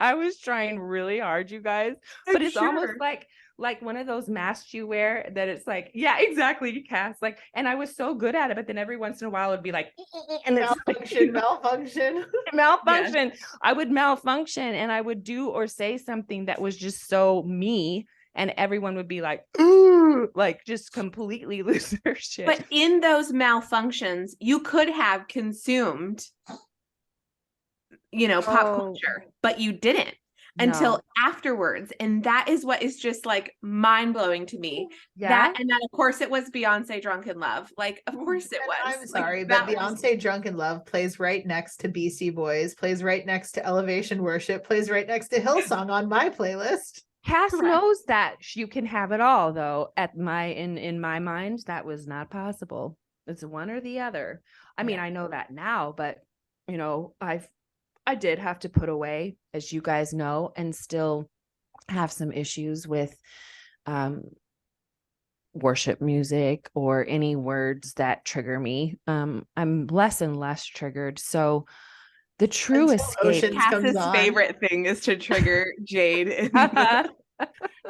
I was trying really hard, you guys. But it's almost like one of those masks you wear that it's like, yeah, exactly, Cass. Like, and I was so good at it, but then every once in a while it'd be like, and malfunction. Yeah. I would malfunction and I would do or say something that was just so me, and everyone would be like, ooh, like just completely lose their shit. But in those malfunctions, you could have consumed, you know, pop culture, but you didn't until afterwards. And that is what is just like mind-blowing to me. Yeah. And then of course it was Beyonce Drunk in Love. Like, of course it was. I'm sorry, but Beyonce Drunk in Love plays right next to BC Boys, plays right next to Elevation Worship, plays right next to Hillsong on my playlist. Cass knows that you can have it all, though. In my mind, that was not possible. It's one or the other. I mean, I know that now, but you know, I did have to put away, as you guys know, and still have some issues with worship music or any words that trigger me. I'm less and less triggered. So the true escape. Cass's favorite thing is to trigger Jade.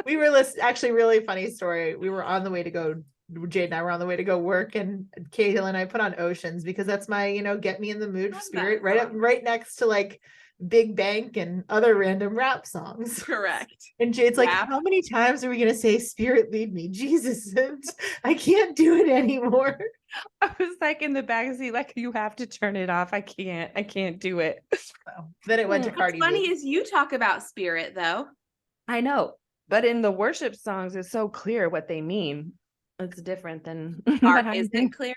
We were actually really funny story. We were on the way to go. Jade and I were on the way to go work, and Kayla and I put on Oceans because that's my, you know, get me in the mood spirit, right next to like Big Bank and other random rap songs. Correct. And Jade's like, how many times are we going to say Spirit lead me? Jesus, I can't do it anymore. I was like in the backseat, like, you have to turn it off. I can't do it. So then it went to Cardi B. What's funny is you talk about spirit though. I know, but in the worship songs, it's so clear what they mean. It's different than Is it clear?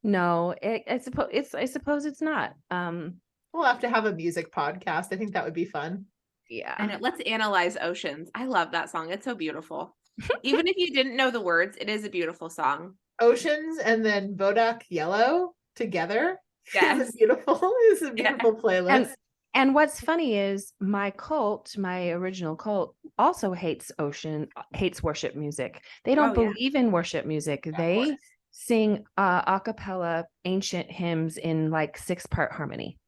No, I suppose it's not. We'll have to have a music podcast. I think that would be fun. Yeah. And let's analyze Oceans. I love that song. It's so beautiful. Even if you didn't know the words, it is a beautiful song. Oceans and then Bodak Yellow together Yes. is beautiful. It's a beautiful playlist. And what's funny is my original cult also hates worship music. They don't Oh, yeah. believe in worship music. They sing a cappella ancient hymns in like 6-part harmony.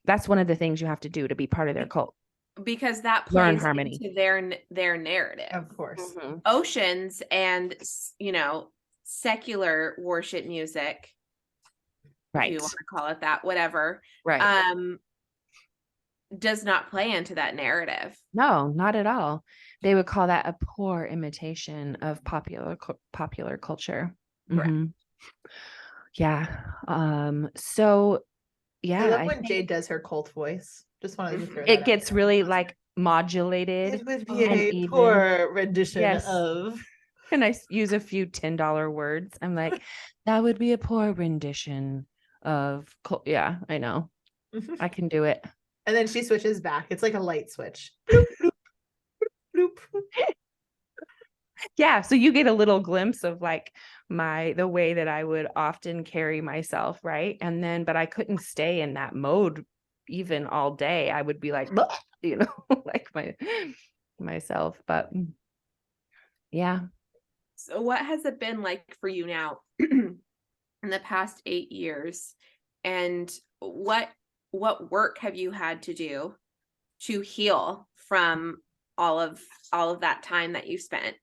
That's one of the things you have to do to be part of their cult. Because that Learn plays harmony. into their narrative. Of course. Mhm. Oceans and, you know, secular worship music, if you Right. want to call it that, whatever, Right. does not play into that narrative. No, not at all. They would call that a poor imitation of popular culture. Correct. Mhm. Yeah. So yeah, I love I when think Jade does her cult voice. Just wanted to throw that it out gets there. really like modulated. It would be and a even. poor rendition Yes. of. And I use a few $10 words. I'm like, that would be a poor rendition of yeah, I know. I can do it. And then she switches back. It's like a light switch. Bloop, bloop, bloop, bloop. Yeah, so you get a little glimpse of like the way that I would often carry myself, right? And then but I couldn't stay in that mode even all day. I would be like, you know, like myself, but yeah. So what has it been like for you now in the past 8 years? And what work have you had to do to heal from all of that time that you spent?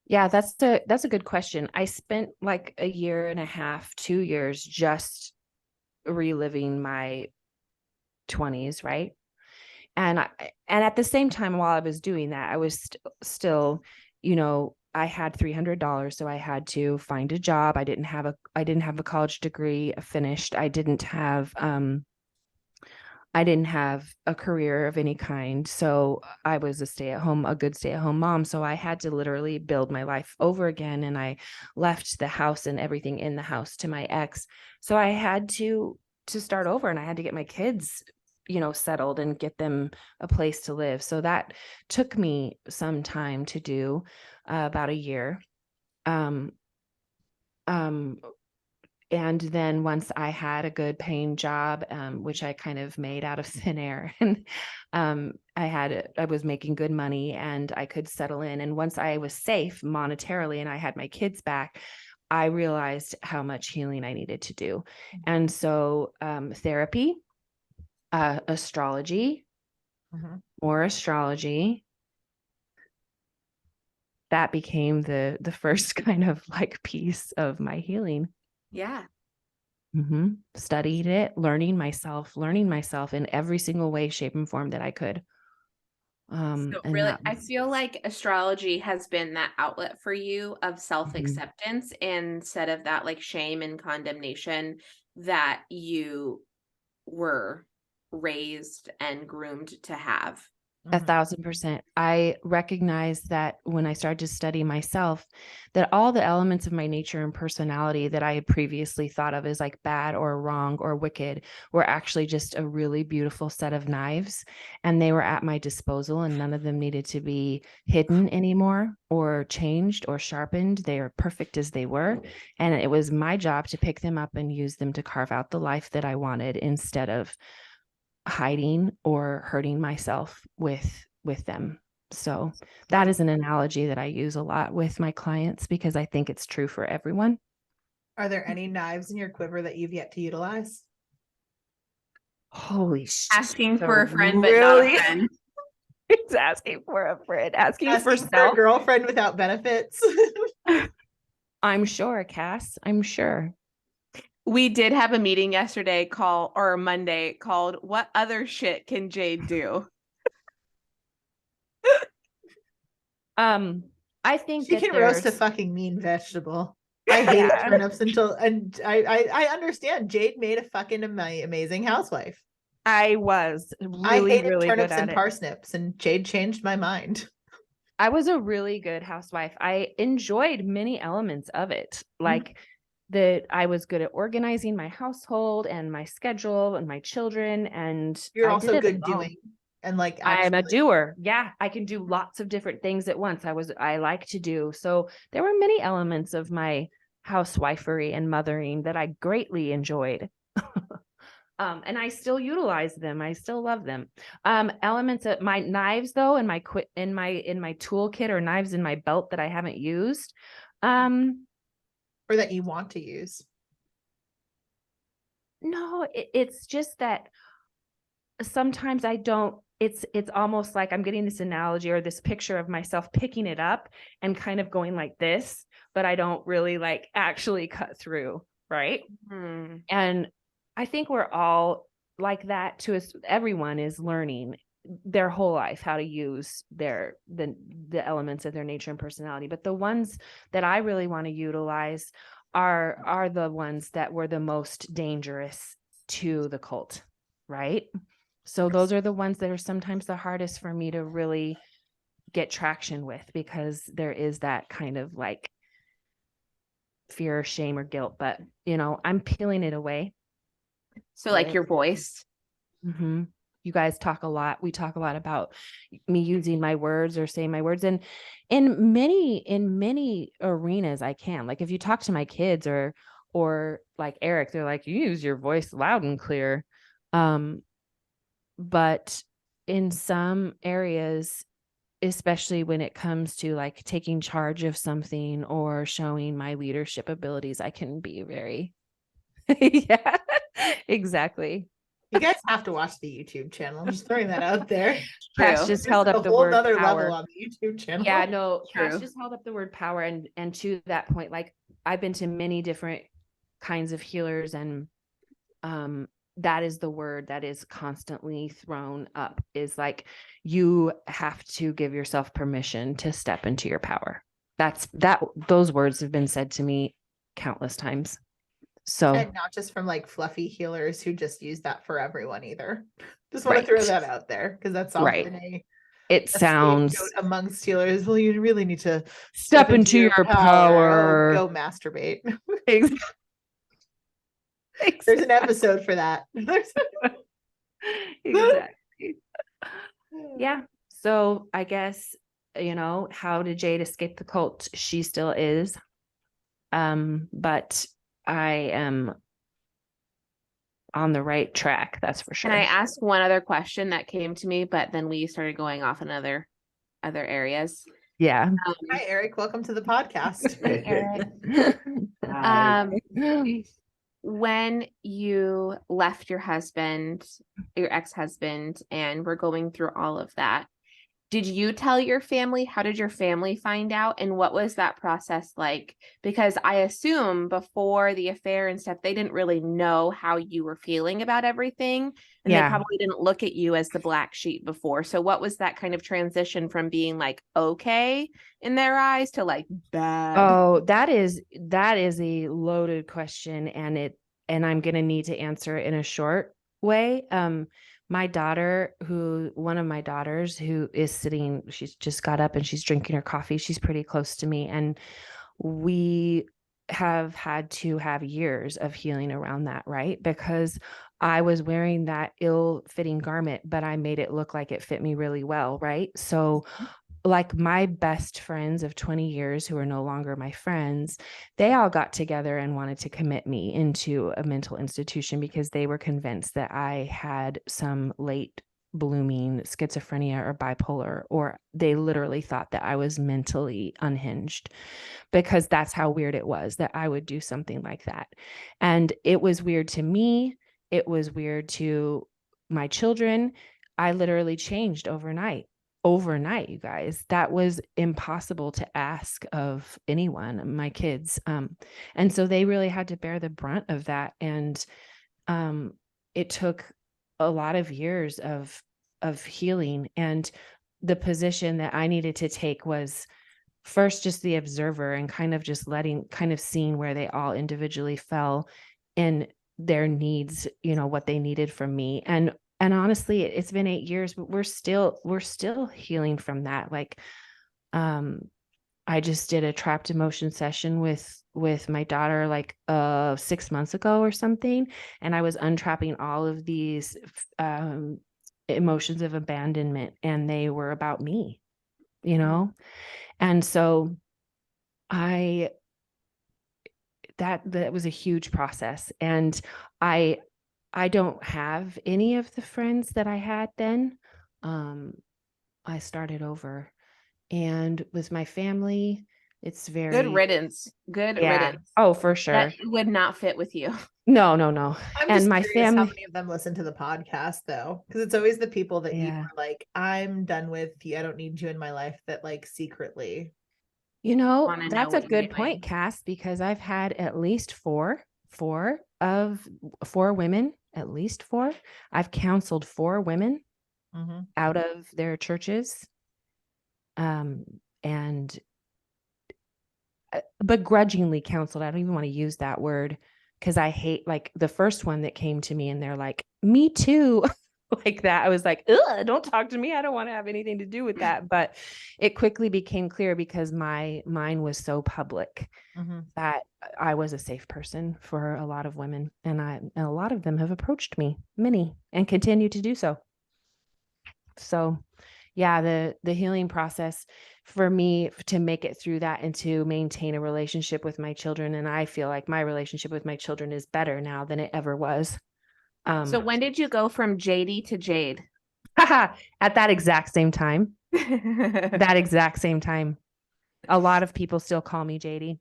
Yeah, that's a good question. I spent like a year and a half, 2 years just reliving my 20s, right? And at the same time while I was doing that, I was still, you know, I had $300, so I had to find a job. I didn't have a college degree finished. I didn't have a career of any kind. So I was a good stay-at-home mom. So I had to literally build my life over again. And I left the house and everything in the house to my ex. So I had to start over, and I had to get my kids, you know, settled and get them a place to live. So that took me some time to do, about a year. Um, and then once I had a good paying job, which I kind of made out of thin air, and I was making good money and I could settle in. And once I was safe monetarily and I had my kids back, I realized how much healing I needed to do. And so therapy, astrology, more astrology, that became the first kind of like piece of my healing. Yeah. Studied it, learning myself in every single way, shape, and form that I could. So And really, I feel like astrology has been that outlet for you of self-acceptance instead of that like shame and condemnation that you were raised and groomed to have. 1,000%. I recognized that when I started to study myself, that all the elements of my nature and personality that I had previously thought of as like bad or wrong or wicked were actually just a really beautiful set of knives, and they were at my disposal, and none of them needed to be hidden anymore or changed or sharpened. They are perfect as they were. And it was my job to pick them up and use them to carve out the life that I wanted, instead of hiding or hurting myself with them. So that is an analogy that I use a lot with my clients because I think it's true for everyone. Are there any knives in your quiver that you've yet to utilize? Holy shit. Asking for a friend, but not a friend. It's asking for a friend, asking for a girlfriend without benefits. I'm sure, Cass. I'm sure. We did have a meeting yesterday Monday called "What Other Shit Can Jade Do?" I think she can roast a fucking mean vegetable. I hated turnips and I understand. Jade made a fucking amazing housewife. I was really turnips good and parsnips, and Jade changed my mind. I was a really good housewife. I enjoyed many elements of it. Like that I was good at organizing my household and my schedule and my children, and You're I did also it good alone. doing and like I'm a actually doer. Yeah, I can do lots of different things at once. I like to do. So there were many elements of my housewifery and mothering that I greatly enjoyed. And I still utilize them. I still love them. Elements of my knives though, in my toolkit, or knives in my belt that I haven't used. or that you want to use. No, it's just that sometimes I don't, it's almost like I'm getting this analogy or this picture of myself picking it up and kind of going like this, but I don't really like actually cut through, right? And I think we're all like that. Everyone is learning their whole life how to use the elements of their nature and personality, but the ones that I really want to utilize are the ones that were the most dangerous to the cult, right? So those are the ones that are sometimes the hardest for me to really get traction with, because there is that kind of like fear or shame or guilt, but I'm peeling it away. So like your voice. Mm-hmm. You guys talk a lot. We talk a lot about me using my words or saying my words. And in many arenas I can, like if you talk to my kids or like Eric, they're like, you use your voice loud and clear. But in some areas, especially when it comes to like taking charge of something or showing my leadership abilities, I can be very, yeah, exactly. You guys have to watch the YouTube channel. I'm just throwing that out there. Cash just held up the whole word other power. level on the YouTube channel. Yeah, no, True. Cash just held up the word power. And to that point, like I've been to many different kinds of healers, and that is the word that is constantly thrown up, is like, you have to give yourself permission to step into your power. Those words have been said to me countless times. So, and not just from like fluffy healers who just use that for everyone either. Just want to throw that out there, because that's often it sounds amongst healers. Well, you really need to step into your power. Oh, go masturbate. Exactly. There's an episode for that. Exactly. Yeah. So I guess, how did Jade escape the cult? She still is. But I am on the right track. That's for sure. And I asked one other question that came to me, but then we started going off in other areas. Yeah. Hi, Eric. Welcome to the podcast. Hi, Eric. When you left your ex-husband, and we're going through all of that, did you tell your family? How did your family find out? And what was that process like? Because I assume before the affair and stuff, they didn't really know how you were feeling about everything. And they probably didn't look at you as the black sheep before. So what was that kind of transition from being like, okay, in their eyes to like bad? Oh, that is a loaded question. And I'm going to need to answer it in a short way. One of my daughters who is sitting, she's just got up and she's drinking her coffee. She's pretty close to me. And we have had to have years of healing around that, right? Because I was wearing that ill-fitting garment, but I made it look like it fit me really well, right? So like my best friends of 20 years who are no longer my friends, they all got together and wanted to commit me into a mental institution because they were convinced that I had some late blooming schizophrenia or bipolar, or they literally thought that I was mentally unhinged, because that's how weird it was that I would do something like that. And it was weird to me. It was weird to my children. I literally changed overnight, you guys. That was impossible to ask of anyone, my kids. And so they really had to bear the brunt of that. And it took a lot of years of healing. And the position that I needed to take was first just the observer, and kind of seeing where they all individually fell in their needs, what they needed from me. And honestly, it's been 8 years, but we're still healing from that. Like, I just did a trapped emotion session with with my daughter like 6 months ago or something, and I was untrapping all of these emotions of abandonment, and they were about me, you know? And so that was a huge process. And I don't have any of the friends that I had then. I started over, and with my family, it's Good very, riddance. Good yeah. riddance. Oh, for sure. That would not fit with you. No. I'm And just my curious how family, many of them listen to the podcast though, because it's always the people that you yeah. are like, I'm done with you. I don't need you in my life. That like secretly. Wanna know That's a what you're good doing. point, Cass, because I've had at least four women, at least four. I've counseled 4 women out of their churches. And begrudgingly counseled. I don't even want to use that word because I hate, like, the first one that came to me and they're like, me too. Like that. I was like, ugh, don't talk to me. I don't want to have anything to do with that. But it quickly became clear because mine was so public that I was a safe person for a lot of women. And a lot of them have approached me, many, and continue to do so. So yeah, the healing process for me to make it through that and to maintain a relationship with my children. And I feel like my relationship with my children is better now than it ever was. So when did you go from JD to Jade? At that exact same time. That exact same time. A lot of people still call me JD.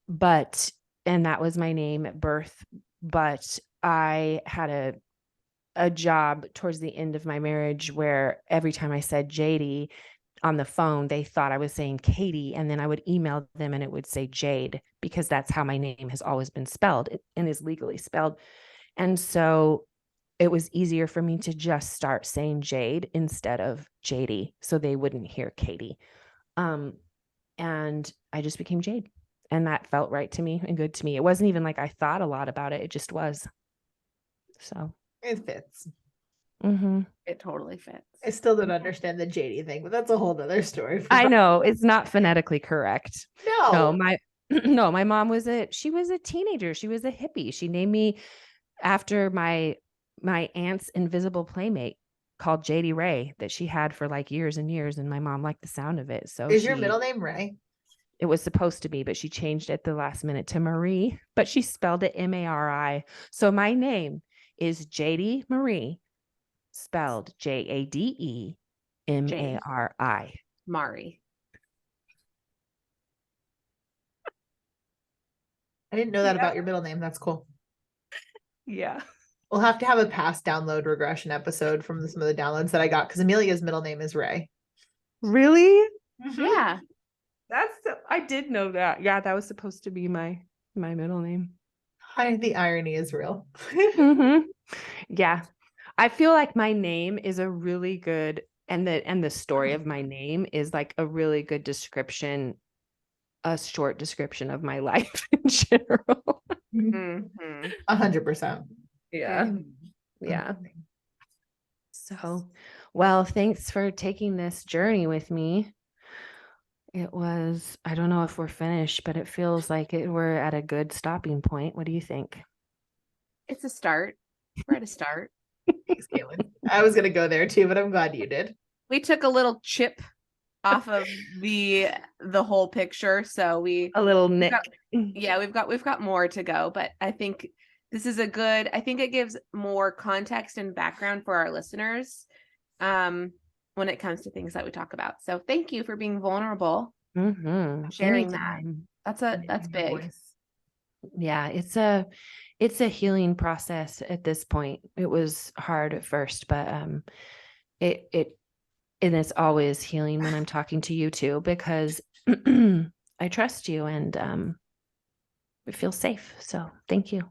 But and that was my name at birth. But I had a job towards the end of my marriage where every time I said JD on the phone, they thought I was saying Katie, and then I would email them and it would say Jade, because that's how my name has always been spelled and is legally spelled. And so it was easier for me to just start saying Jade instead of JD, so they wouldn't hear Katie. And I just became Jade, and that felt right to me and good to me. It wasn't even like I thought a lot about it. It just was. So It fits. It totally fits. I still don't understand the JD thing, but that's a whole nother story. I know it's not phonetically correct. No, My mom she was a teenager. She was a hippie. She named me after my aunt's invisible playmate called JD Ray that she had for like years and years. And my mom liked the sound of it. So is your middle name Ray? It was supposed to be, but she changed it the last minute to Marie, but she spelled it Mari. So my name is JD Marie, spelled JADE MARI. Mari. I didn't know that about your middle name. That's cool. Yeah. We'll have to have a past download regression episode from some of the downloads that I got, because Amelia's middle name is Ray. Really? Yeah. I did know that. Yeah, that was supposed to be my middle name. The irony is real. Yeah. I feel like my name is a really good, and the story of my name is like a really good description, a short description of my life in general. 100%. Yeah. Yeah. So, well, thanks for taking this journey with me. It was, I don't know if we're finished, but it feels like we're at a good stopping point. What do you think? It's a start. We're at a start. Thanks, Caitlin. I was gonna go there too, but I'm glad you did. We took a little chip off of the whole picture, so a little nick. We've got more to go, but I think this is I think it gives more context and background for our listeners when it comes to things that we talk about. So thank you for being vulnerable, sharing Anytime. that's big. Yeah, it's a healing process at this point. It was hard at first, but and it's always healing when I'm talking to you too, because I trust you and it feels safe. So thank you.